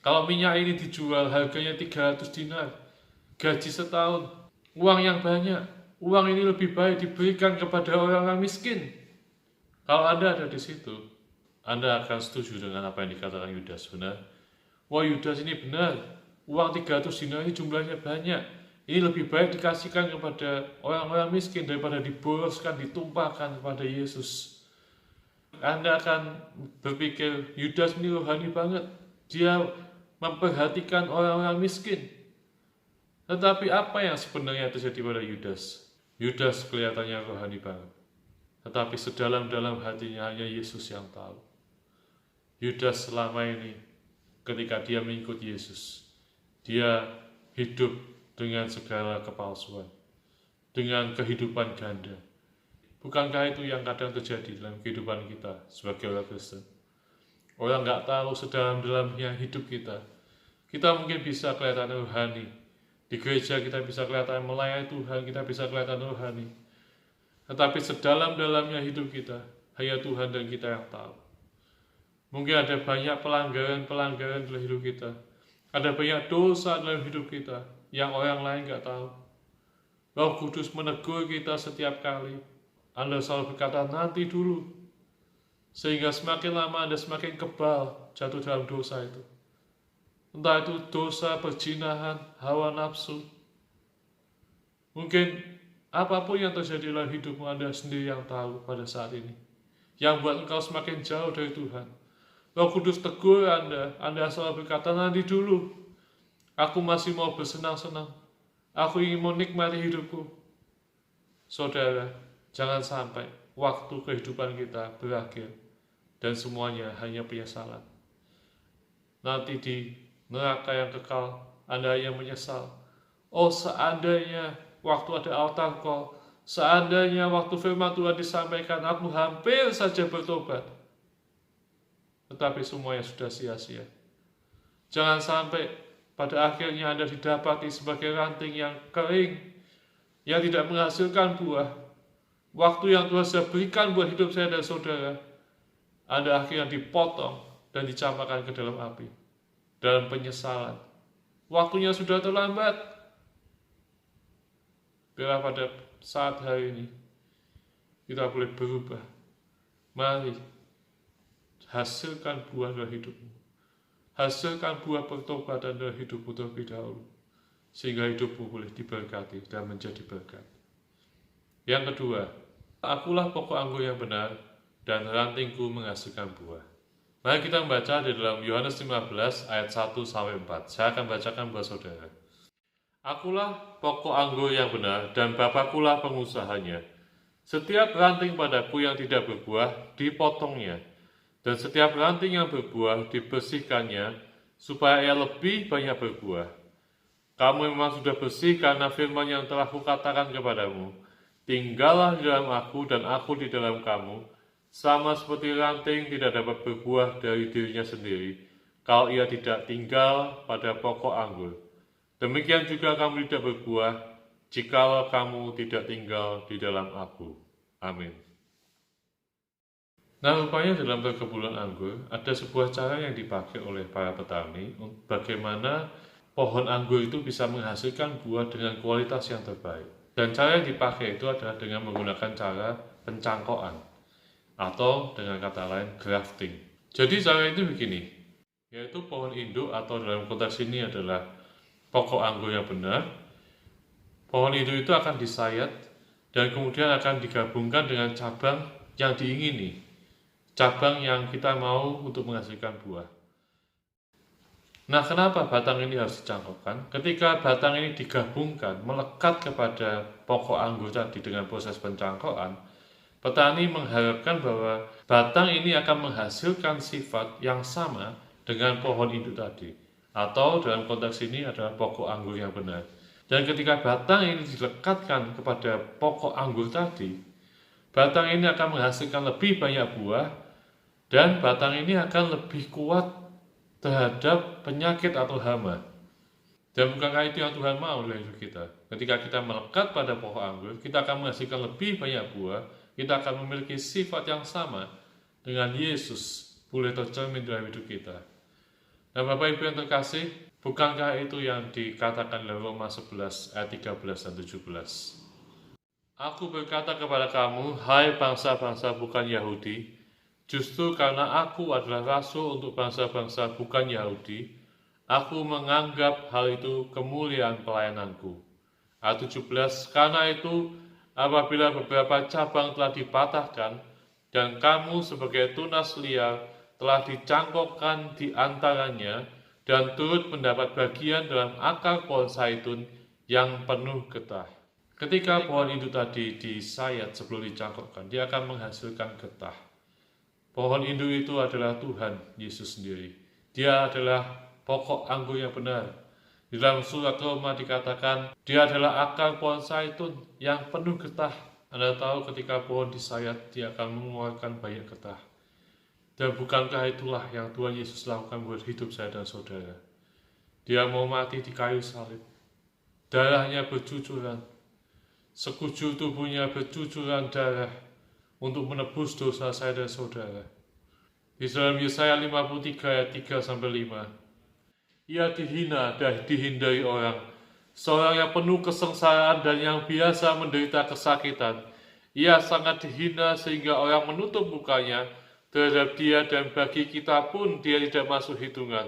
Kalau minyak ini dijual harganya 300 dinar, gaji setahun, uang yang banyak. Uang ini lebih baik diberikan kepada orang-orang miskin. Kalau Anda ada di situ, Anda akan setuju dengan apa yang dikatakan Yudas, benar? Wah, Yudas ini benar. Uang 300 dinar ini jumlahnya banyak. Ini lebih baik dikasihkan kepada orang-orang miskin daripada diboroskan, ditumpahkan kepada Yesus. Anda akan berpikir, Yudas ini rohani banget. Dia memperhatikan orang-orang miskin. Tetapi apa yang sebenarnya terjadi pada Yudas? Yudas kelihatannya rohani banget. Tetapi sedalam-dalam hatinya hanya Yesus yang tahu. Yudas selama ini, ketika dia mengikut Yesus, dia hidup dengan segala kepalsuan, dengan kehidupan ganda. Bukankah itu yang kadang terjadi dalam kehidupan kita sebagai orang Kristen? Orang nggak tahu sedalam-dalamnya hidup kita. Kita mungkin bisa kelihatan rohani. Di gereja kita bisa kelihatan melayani Tuhan, kita bisa kelihatan rohani. Tetapi sedalam-dalamnya hidup kita, hanya Tuhan dan kita yang tahu. Mungkin ada banyak pelanggaran dalam hidup kita. Ada banyak dosa dalam hidup kita yang orang lain nggak tahu. Roh Kudus menegur kita setiap kali. Anda selalu berkata, nanti dulu. Sehingga semakin lama Anda semakin kebal jatuh dalam dosa itu. Entah itu dosa, perzinahan, hawa nafsu. Mungkin apapun yang terjadi dalam hidupmu, Anda sendiri yang tahu pada saat ini. Yang buat engkau semakin jauh dari Tuhan. Roh Kudus tegur Anda selalu berkata, nanti dulu. Aku masih mau bersenang-senang. Aku ingin menikmati hidupku. Saudara, jangan sampai waktu kehidupan kita berakhir dan semuanya hanya penyesalan. Nanti di neraka yang kekal, Anda yang menyesal. Oh, seandainya waktu ada altar call, seandainya waktu firman Tuhan disampaikan, aku hampir saja bertobat. Tetapi semuanya sudah sia-sia. Jangan sampai pada akhirnya Anda didapati sebagai ranting yang kering, yang tidak menghasilkan buah. Waktu yang Tuhan sudah berikan buat hidup saya dan saudara, Anda akhirnya dipotong dan dicampakkan ke dalam api, dalam penyesalan. Waktunya sudah terlambat. Biarlah pada saat hari ini kita boleh berubah. Mari hasilkan buah dalam hidupmu. Hasilkan buah pertobatan dalam hidupmu terlebih dahulu, sehingga hidupmu boleh diberkati dan menjadi berkat. Yang kedua, akulah pokok anggur yang benar, dan rantingku menghasilkan buah. Mari kita membaca di dalam Yohanes 15 ayat 1-4. Saya akan bacakan buat saudara. Akulah pokok anggur yang benar, dan Bapakulah pengusahanya. Setiap ranting padaku yang tidak berbuah, dipotongnya. Dan setiap ranting yang berbuah, dibersihkannya, supaya ia lebih banyak berbuah. Kamu memang sudah bersih karena firman yang telah kukatakan kepadamu. Tinggallah di dalam aku dan aku di dalam kamu, sama seperti ranting tidak dapat berbuah dari dirinya sendiri, kalau ia tidak tinggal pada pokok anggur. Demikian juga kamu tidak berbuah, jikalau kamu tidak tinggal di dalam aku. Amin. Nah, rupanya dalam perkebunan anggur, ada sebuah cara yang dipakai oleh para petani, bagaimana pohon anggur itu bisa menghasilkan buah dengan kualitas yang terbaik. Dan cara yang dipakai itu adalah dengan menggunakan cara pencangkokan, atau dengan kata lain grafting. Jadi cara itu begini, yaitu pohon induk atau dalam konteks ini adalah pokok anggur yang benar. Pohon induk itu akan disayat dan kemudian akan digabungkan dengan cabang yang diingini, cabang yang kita mau untuk menghasilkan buah. Nah, kenapa batang ini harus dicangkokkan? Ketika batang ini digabungkan, melekat kepada pokok anggur tadi dengan proses pencangkokan, petani mengharapkan bahwa batang ini akan menghasilkan sifat yang sama dengan pohon induk tadi, atau dalam konteks ini adalah pokok anggur yang benar. Dan ketika batang ini dilekatkan kepada pokok anggur tadi, batang ini akan menghasilkan lebih banyak buah, dan batang ini akan lebih kuat terhadap penyakit atau hama. Dan bukankah itu yang Tuhan mau dalam hidup kita? Ketika kita melekat pada pokok anggur, kita akan menghasilkan lebih banyak buah, kita akan memiliki sifat yang sama dengan Yesus, boleh tercermin dalam hidup kita. Dan Bapak Ibu yang terkasih, bukankah itu yang dikatakan dalam Roma 11 ayat 13 dan 17? Aku berkata kepada kamu, hai bangsa-bangsa bukan Yahudi, justru karena aku adalah rasul untuk bangsa-bangsa bukan Yahudi, aku menganggap hal itu kemuliaan pelayananku. Ayat 17, karena itu apabila beberapa cabang telah dipatahkan, dan kamu sebagai tunas liar telah dicangkokkan di antaranya, dan turut mendapat bagian dalam akar pohon zaitun yang penuh getah. Ketika pohon itu tadi disayat sebelum dicangkokkan, dia akan menghasilkan getah. Pohon induk itu adalah Tuhan Yesus sendiri. Dia adalah pokok anggur yang benar. Di dalam surat Roma dikatakan, dia adalah akar pohon zaitun yang penuh getah. Anda tahu ketika pohon disayat, dia akan mengeluarkan banyak getah. Dan bukankah itulah yang Tuhan Yesus lakukan buat hidup saya dan saudara? Dia mau mati di kayu salib. Darahnya bercucuran. Sekujur tubuhnya bercucuran darah untuk menebus dosa saya dan saudara. Di dalam Yesaya 53 ayat 3-5, ia dihina dan dihindari orang, seorang yang penuh kesengsaraan dan yang biasa menderita kesakitan. Ia sangat dihina sehingga orang menutup mukanya terhadap dia, dan bagi kita pun dia tidak masuk hitungan.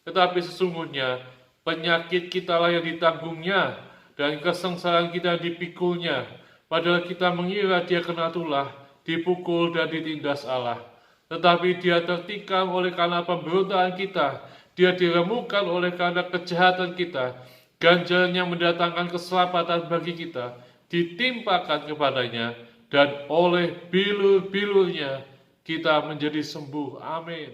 Tetapi sesungguhnya penyakit kita lah yang ditanggungnya, dan kesengsaraan kita dipikulnya. Padahal kita mengira dia kena tulah, dipukul dan ditindas Allah. Tetapi dia tertikam oleh karena pemberontakan kita, dia diremukkan oleh karena kejahatan kita. Ganjaran yang mendatangkan keselamatan bagi kita ditimpakan kepadanya, dan oleh bilur-bilurnya kita menjadi sembuh. Amin.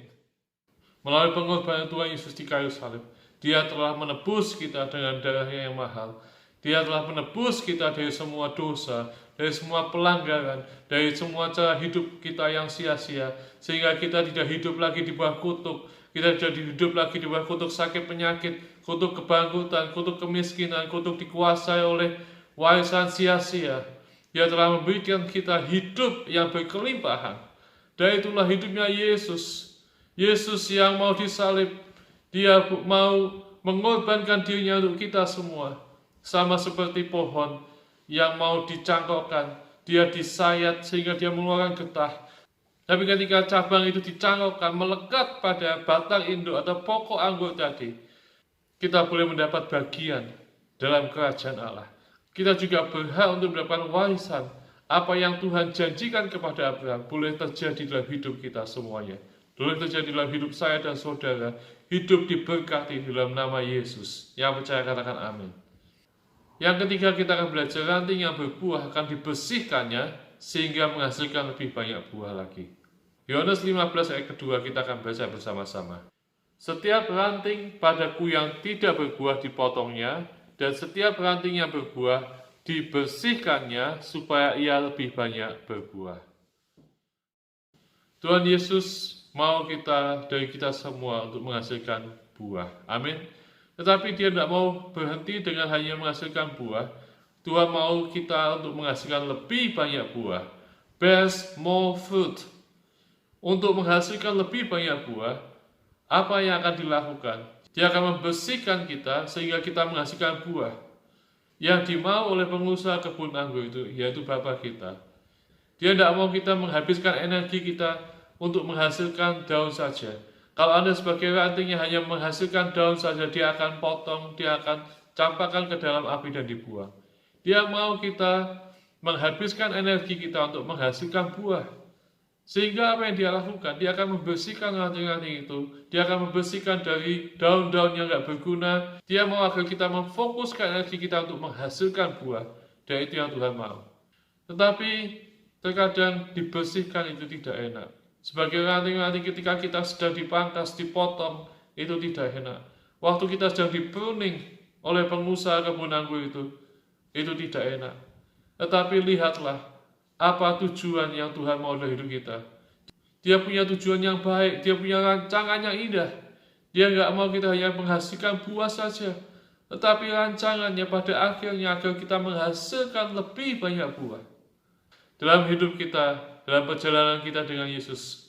Melalui pengorbanan Tuhan Yesus di kayu salib, Dia telah menebus kita dengan darahnya yang mahal. Dia telah menebus kita dari semua dosa, dari semua pelanggaran, dari semua cara hidup kita yang sia-sia, sehingga kita tidak hidup lagi di bawah kutuk. Kita tidak hidup lagi di bawah kutuk sakit penyakit, kutuk kebangkrutan, kutuk kemiskinan, kutuk dikuasai oleh warisan sia-sia. Dia telah memberikan kita hidup yang berkelimpahan. Dan itulah hidupnya Yesus. Yesus yang mau disalib, Dia mau mengorbankan dirinya untuk kita semua. Sama seperti pohon yang mau dicangkokkan, dia disayat sehingga dia mengeluarkan getah. Tapi ketika cabang itu dicangkokkan, melekat pada batang induk atau pokok anggur tadi, kita boleh mendapat bagian dalam kerajaan Allah. Kita juga berhak untuk mendapatkan warisan. Apa yang Tuhan janjikan kepada Abraham boleh terjadi dalam hidup kita semuanya. Boleh terjadi dalam hidup saya dan saudara. Hidup diberkati dalam nama Yesus. Yang percaya katakan amin. Yang ketiga, kita akan belajar ranting yang berbuah akan dibersihkannya sehingga menghasilkan lebih banyak buah lagi. Yohanes 15 ayat kedua kita akan baca bersama-sama. Setiap ranting padaku yang tidak berbuah dipotongnya, dan setiap ranting yang berbuah dibersihkannya supaya ia lebih banyak berbuah. Tuhan Yesus mau dari kita semua untuk menghasilkan buah. Amin. Tetapi Dia tidak mau berhenti dengan hanya menghasilkan buah. Tuhan mau kita untuk menghasilkan lebih banyak buah. Bear more fruit. Untuk menghasilkan lebih banyak buah, apa yang akan dilakukan? Dia akan membersihkan kita sehingga kita menghasilkan buah. Yang dimau oleh pengusaha kebun anggur itu, yaitu Bapa kita. Dia tidak mau kita menghabiskan energi kita untuk menghasilkan daun saja. Kalau Anda sebagai ranting yang hanya menghasilkan daun saja, Dia akan potong, Dia akan campakkan ke dalam api dan dibuang. Dia mau kita menghabiskan energi kita untuk menghasilkan buah. Sehingga apa yang Dia lakukan? Dia akan membersihkan ranting-ranting itu. Dia akan membersihkan dari daun-daun yang tidak berguna. Dia mau agar kita memfokuskan energi kita untuk menghasilkan buah. Dan itu yang Tuhan mau. Tetapi terkadang dibersihkan itu tidak enak. Sebagai ranting-ranting ketika kita sedang dipangkas, dipotong, itu tidak enak. Waktu kita sedang di-pruning oleh pengusaha kebun anggur itu tidak enak. Tetapi lihatlah, apa tujuan yang Tuhan mau dari hidup kita. Dia punya tujuan yang baik, Dia punya rancangan yang indah. Dia nggak mau kita hanya menghasilkan buah saja, tetapi rancangannya pada akhirnya agar kita menghasilkan lebih banyak buah. Dalam hidup kita, dalam perjalanan kita dengan Yesus,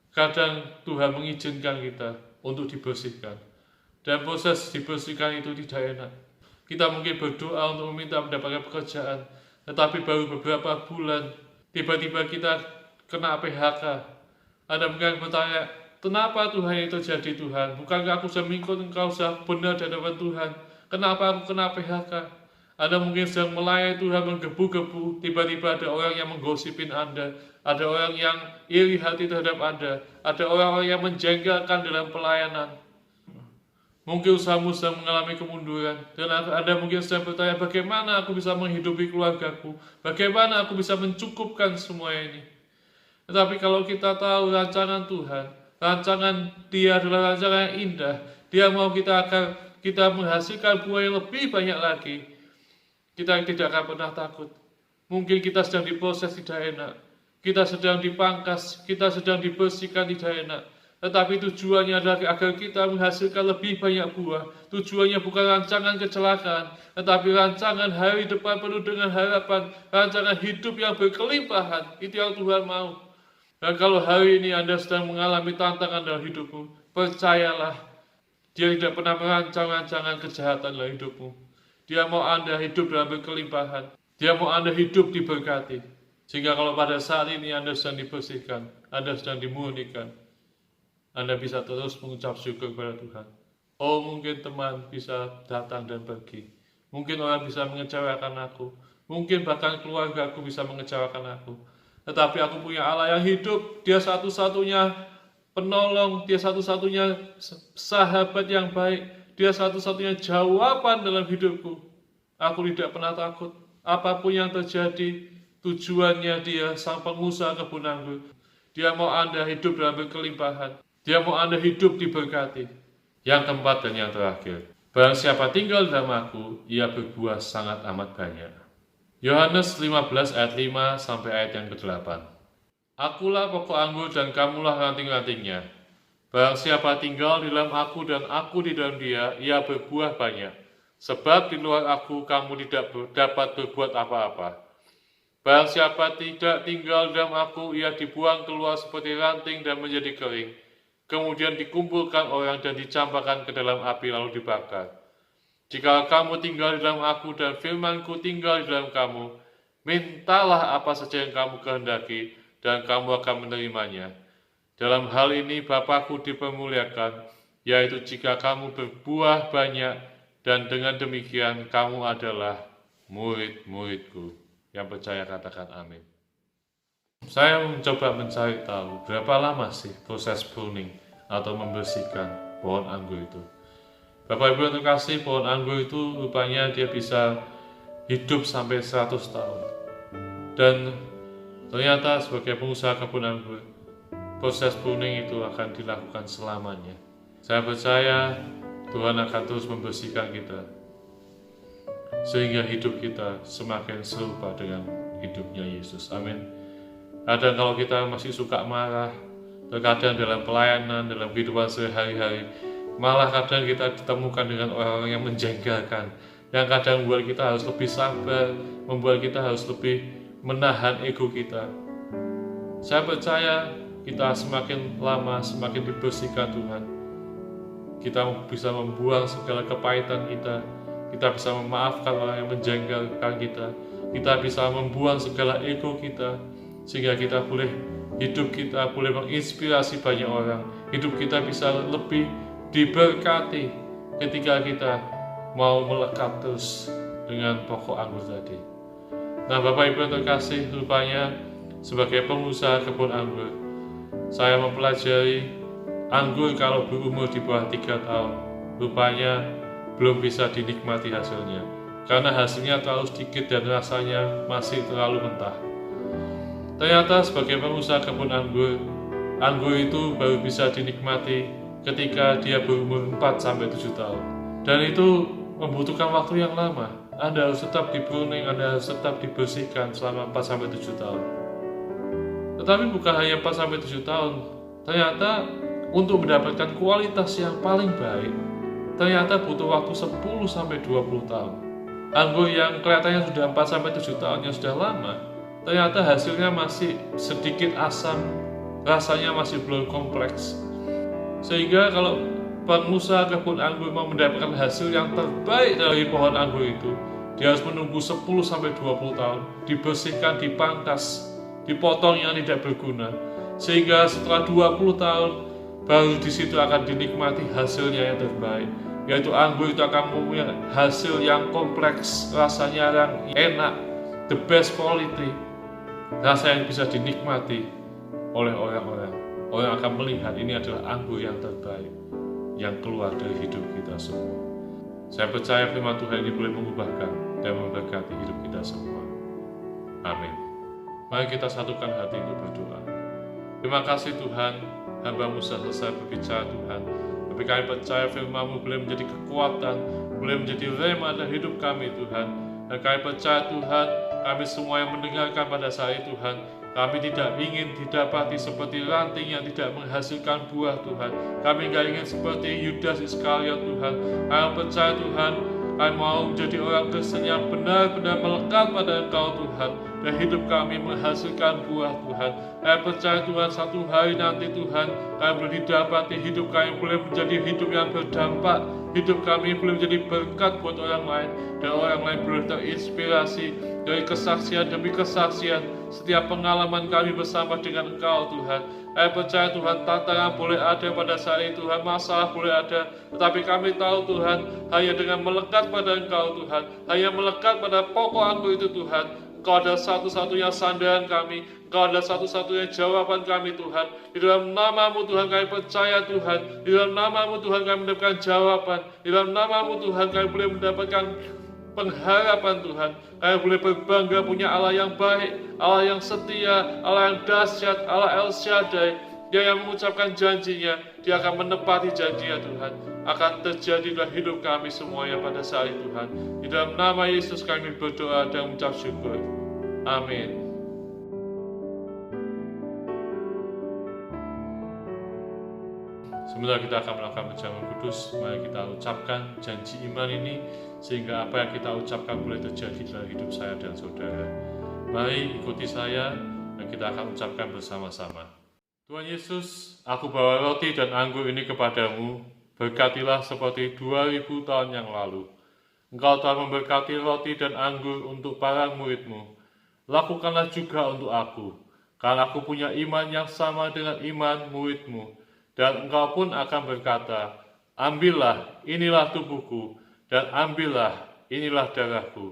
kadang Tuhan mengizinkan kita untuk dibersihkan. Dan proses dibersihkan itu tidak enak. Kita mungkin berdoa untuk meminta mendapatkan pekerjaan, tetapi baru beberapa bulan, tiba-tiba kita kena PHK. Anda mungkin bertanya, kenapa Tuhan itu terjadi Tuhan? Bukankah aku sudah mengikut Engkau, sudah benar di hadapan Tuhan? Kenapa aku kena PHK? Anda mungkin sedang melayani Tuhan menggebu-gebu, tiba-tiba ada orang yang menggosipin Anda, ada orang yang iri hati terhadap Anda, ada orang-orang yang menjengkelkan dalam pelayanan. Mungkin usahamu sedang mengalami kemunduran, dan Anda mungkin sedang bertanya, bagaimana aku bisa menghidupi keluargaku, bagaimana aku bisa mencukupkan semua ini. Tetapi kalau kita tahu rancangan Tuhan, rancangan Dia adalah rancangan yang indah, Dia mau kita agar kita menghasilkan buah yang lebih banyak lagi. Kita tidak akan pernah takut. Mungkin kita sedang diproses tidak enak, kita sedang dipangkas, kita sedang dibersihkan tidak enak. Tetapi tujuannya adalah agar kita menghasilkan lebih banyak buah. Tujuannya bukan rancangan kecelakaan, tetapi rancangan hari depan penuh dengan harapan, rancangan hidup yang berkelimpahan. Itu yang Tuhan mau. Dan kalau hari ini Anda sedang mengalami tantangan dalam hidupmu, percayalah, Dia tidak pernah merancang rancangan kejahatan dalam hidupmu. Dia mau Anda hidup dalam berkelimpahan. Dia mau Anda hidup diberkati. Sehingga kalau pada saat ini Anda sedang dibersihkan, Anda sedang dimurnikan, Anda bisa terus mengucap syukur kepada Tuhan. Oh, mungkin teman bisa datang dan pergi. Mungkin orang bisa mengecewakan aku. Mungkin bahkan keluarga aku bisa mengecewakan aku. Tetapi aku punya Allah yang hidup. Dia satu-satunya penolong. Dia satu-satunya sahabat yang baik. Dia satu-satunya jawaban dalam hidupku. Aku tidak pernah takut. Apapun yang terjadi, Tujuannya dia sang pengusaha kebun anggur. Dia mau Anda hidup dalam berkelimpahan. Dia mau Anda hidup diberkati. Yang keempat dan yang terakhir, barang siapa tinggal dalam aku, ia berbuah sangat amat banyak. Yohanes 15 ayat 5 sampai ayat yang ke-8. Akulah pokok anggur dan kamulah ranting-rantingnya. Barang siapa tinggal di dalam aku dan aku di dalam dia, ia berbuah banyak. Sebab di luar aku kamu tidak dapat berbuat apa-apa. Barang siapa tidak tinggal dalam aku, ia dibuang keluar seperti ranting dan menjadi kering. Kemudian dikumpulkan orang dan dicampakkan ke dalam api lalu dibakar. Jika kamu tinggal di dalam aku dan firmanku tinggal di dalam kamu, mintalah apa saja yang kamu kehendaki dan kamu akan menerimanya. Dalam hal ini Bapa-Ku dipermuliakan, yaitu jika kamu berbuah banyak dan dengan demikian kamu adalah murid-murid-Ku. Yang percaya katakan amin. Saya mencoba mencari tahu berapa lama sih proses pruning atau membersihkan pohon anggur itu. Bapak Ibu yang terkasih, pohon anggur itu rupanya dia bisa hidup sampai 100 tahun. Dan ternyata sebagai pengusaha kebun anggur, proses pruning itu akan dilakukan selamanya. Saya percaya Tuhan akan terus membersihkan kita, sehingga hidup kita semakin serupa dengan hidupnya Yesus. Amin. Kadang kalau kita masih suka marah, terkadang dalam pelayanan, dalam kehidupan sehari-hari, malah kadang kita ditemukan dengan orang-orang yang menjengkelkan, yang kadang membuat kita harus lebih sabar, membuat kita harus lebih menahan ego kita. Saya percaya kita semakin lama semakin dibersihkan Tuhan. Kita bisa membuang segala kepahitan kita. Kita bisa memaafkan orang yang menjengkelkan kita. Kita bisa membuang segala ego kita, sehingga kita boleh hidup kita boleh menginspirasi banyak orang. Hidup kita bisa lebih diberkati ketika kita mau melekat terus dengan pokok anggur tadi. Nah, Bapak Ibu yang terkasih, rupanya sebagai pengusaha kebun anggur, saya mempelajari anggur kalau berumur di bawah 3 tahun, rupanya belum bisa dinikmati hasilnya, karena hasilnya terlalu sedikit dan rasanya masih terlalu mentah. Ternyata sebagai pengusaha kebun anggur, anggur itu baru bisa dinikmati ketika dia berumur 4-7 tahun. Dan itu membutuhkan waktu yang lama. Anda harus tetap di-pruning, Anda harus tetap dibersihkan selama 4-7 tahun. Tetapi bukan hanya 4-7 tahun, ternyata untuk mendapatkan kualitas yang paling baik, ternyata butuh waktu 10-20 tahun. Anggur yang kelihatannya sudah 4-7 tahun yang sudah lama, ternyata hasilnya masih sedikit asam, rasanya masih belum kompleks. Sehingga kalau pengusaha kebun anggur mau mendapatkan hasil yang terbaik dari pohon anggur itu, dia harus menunggu 10-20 tahun, dibersihkan, dipangkas, dipotong yang tidak berguna. Sehingga setelah 20 tahun, baru di situ akan dinikmati hasilnya yang terbaik. Yaitu anggur itu akan mempunyai hasil yang kompleks, rasanya yang enak, the best quality, rasa yang bisa dinikmati oleh orang-orang. Orang akan melihat ini adalah anggur yang terbaik yang keluar dari hidup kita semua. Saya percaya firman Tuhan ini boleh mengubahkan dan memberkati hidup kita semua. Amin. Mari kita satukan hati untuk berdoa. Terima kasih Tuhan, hamba-Mu sudah selesai berbicara Tuhan. Tapi kami percaya firman-Mu boleh menjadi kekuatan, boleh menjadi rema dalam hidup kami Tuhan. Dan kami percaya Tuhan, kami semua yang mendengarkan pada saat ini Tuhan, kami tidak ingin didapati seperti ranting yang tidak menghasilkan buah Tuhan. Kami tidak ingin seperti Yudas Iskariot Tuhan. Kami percaya Tuhan, kami mau menjadi orang Kristen yang benar-benar melekat pada Engkau Tuhan. Dan hidup kami menghasilkan buah Tuhan. Kami percaya Tuhan, satu hari nanti Tuhan, kami boleh didapati hidup kami boleh menjadi hidup yang berdampak. Hidup kami boleh menjadi berkat buat orang lain. Dan orang lain boleh terinspirasi dari kesaksian demi kesaksian. Setiap pengalaman kami bersama dengan Engkau Tuhan. Kami percaya Tuhan, tantangan boleh ada pada saat ini Tuhan, masalah boleh ada. Tetapi kami tahu Tuhan, hanya dengan melekat pada Engkau Tuhan, hanya melekat pada pokok anggur itu Tuhan, Engkau adalah satu-satunya sandaran kami, Engkau adalah satu-satunya jawaban kami Tuhan. Di dalam nama-Mu Tuhan kami percaya Tuhan, di dalam nama-Mu Tuhan kami mendapatkan jawaban, di dalam nama-Mu Tuhan kami boleh mendapatkan pengharapan Tuhan. Kami boleh berbangga punya Allah yang baik, Allah yang setia, Allah yang dahsyat, Allah El Shaddai. Dia yang mengucapkan janjinya, dia akan menepati janjinya Tuhan. Akan terjadi dalam hidup kami semuanya pada saat itu Tuhan. Di dalam nama Yesus kami berdoa dan mengucap syukur. Amin. Sebentar kita akan melakukan perjamuan kudus. Mari kita ucapkan janji iman ini, sehingga apa yang kita ucapkan boleh terjadi dalam hidup saya dan saudara. Mari ikuti saya dan kita akan ucapkan bersama-sama. Tuhan Yesus, aku bawa roti dan anggur ini kepadamu, berkatilah seperti 2000 tahun yang lalu. Engkau telah memberkati roti dan anggur untuk para murid-Mu. Lakukanlah juga untuk aku, karena aku punya iman yang sama dengan iman murid-Mu. Dan engkau pun akan berkata, ambillah, inilah tubuhku, dan ambillah, inilah darahku.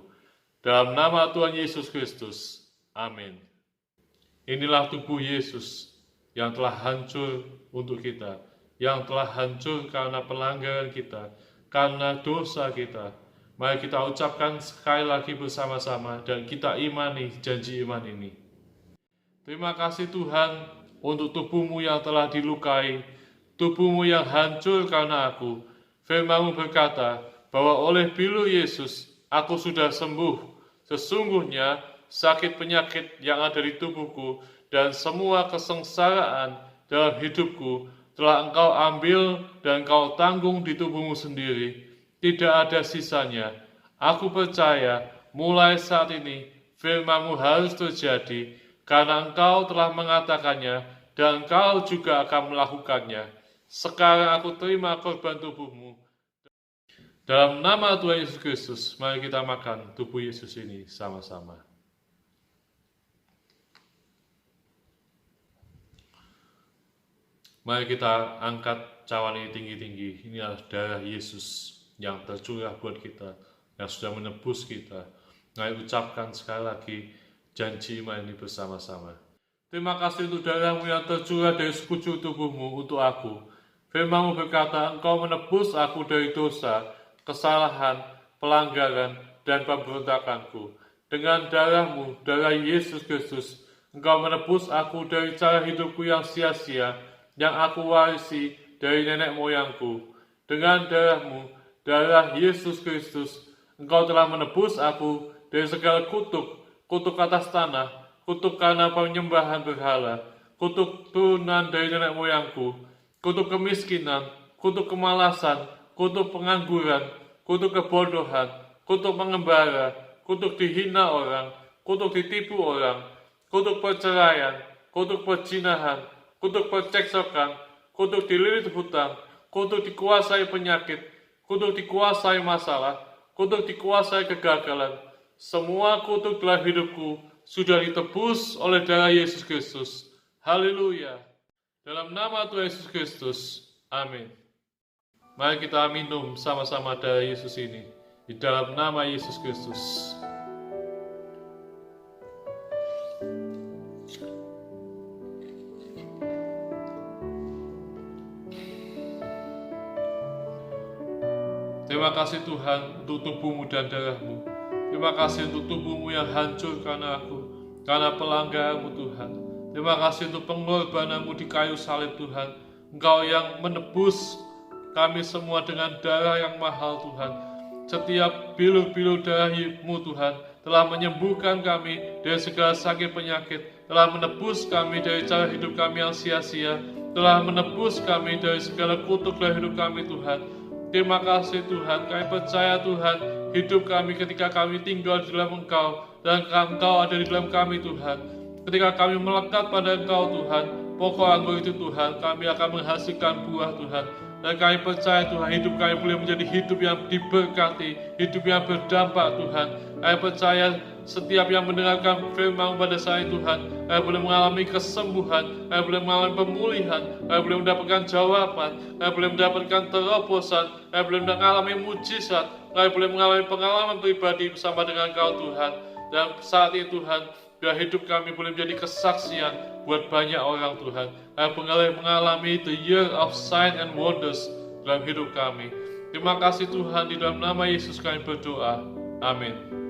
Dalam nama Tuhan Yesus Kristus. Amin. Inilah tubuh Yesus yang telah hancur untuk kita, yang telah hancur karena pelanggaran kita, karena dosa kita. Mari kita ucapkan sekali lagi bersama-sama dan kita imani janji iman ini. Terima kasih Tuhan untuk tubuhmu yang telah dilukai, tubuhmu yang hancur karena aku. Firman-Mu berkata bahwa oleh pilu Yesus aku sudah sembuh. Sesungguhnya sakit penyakit yang ada di tubuhku dan semua kesengsaraan dalam hidupku telah Engkau ambil dan Engkau tanggung di tubuhmu sendiri. Tidak ada sisanya. Aku percaya mulai saat ini firman-Mu harus terjadi karena Engkau telah mengatakannya dan Engkau juga akan melakukannya. Sekarang aku terima korban tubuh-Mu. Dalam nama Tuhan Yesus Kristus, mari kita makan tubuh Yesus ini sama-sama. Mari kita angkat cawan ini tinggi-tinggi. Ini adalah darah Yesus yang tercurah buat kita, yang sudah menebus kita. Mari ucapkan sekali lagi janji iman ini bersama-sama. Terima kasih untuk darah-Mu yang tercurah dari sekujur tubuh-Mu untuk aku. Firman-Mu berkata, Engkau menebus aku dari dosa, kesalahan, pelanggaran, dan pemberontakanku. Dengan darah-Mu, darah Yesus Kristus, Engkau menebus aku dari cara hidupku yang sia-sia, yang aku warisi dari nenek moyangku. Dengan darah-Mu, darah Yesus Kristus, Engkau telah menebus aku dari segala kutuk atas tanah, kutuk karena penyembahan berhala, kutuk turunan dari nenek moyangku, kutuk kemiskinan, kutuk kemalasan, kutuk pengangguran, kutuk kebodohan, kutuk mengembara, kutuk dihina orang, kutuk ditipu orang, kutuk perceraian, kutuk perzinahan, kutuk perceksokan, kutuk dililit hutang, kutuk dikuasai penyakit, kutuk dikuasai masalah, kutuk dikuasai kegagalan. Semua kutuk dalam hidupku sudah ditebus oleh darah Yesus Kristus. Haleluya. Dalam nama Tuhan Yesus Kristus. Amin. Mari kita minum sama-sama darah Yesus ini. Di dalam nama Yesus Kristus. Terima kasih Tuhan untuk tubuh-Mu dan darah-Mu. Terima kasih untuk tubuh-Mu yang hancur karena aku, karena pelanggaran-Mu Tuhan. Terima kasih untuk pengorbanan-Mu di kayu salib Tuhan. Engkau yang menebus kami semua dengan darah yang mahal Tuhan. Setiap bilu-bilu darah-Mu Tuhan telah menyembuhkan kami dari segala sakit penyakit, telah menebus kami dari cara hidup kami yang sia-sia, telah menebus kami dari segala kutuk dalam hidup kami Tuhan. Terima kasih Tuhan, kami percaya Tuhan, hidup kami ketika kami tinggal di dalam Engkau, dan Engkau ada di dalam kami Tuhan. Ketika kami melekat pada Engkau Tuhan, pokok anggur itu Tuhan, kami akan menghasilkan buah Tuhan. Dan kami percaya Tuhan, hidup kami boleh menjadi hidup yang diberkati, hidup yang berdampak Tuhan. Kami percaya setiap yang mendengarkan firman pada saya Tuhan, kami boleh mengalami kesembuhan, kami boleh mengalami pemulihan, kami boleh mendapatkan jawaban, kami boleh mendapatkan terobosan, kami boleh mengalami mujizat, kami boleh mengalami pengalaman pribadi bersama dengan Kau Tuhan. Dan saat itu Tuhan, biar hidup kami boleh menjadi kesaksian buat banyak orang Tuhan. Kami boleh mengalami the year of sign and wonders dalam hidup kami. Terima kasih Tuhan, di dalam nama Yesus kami berdoa. Amin.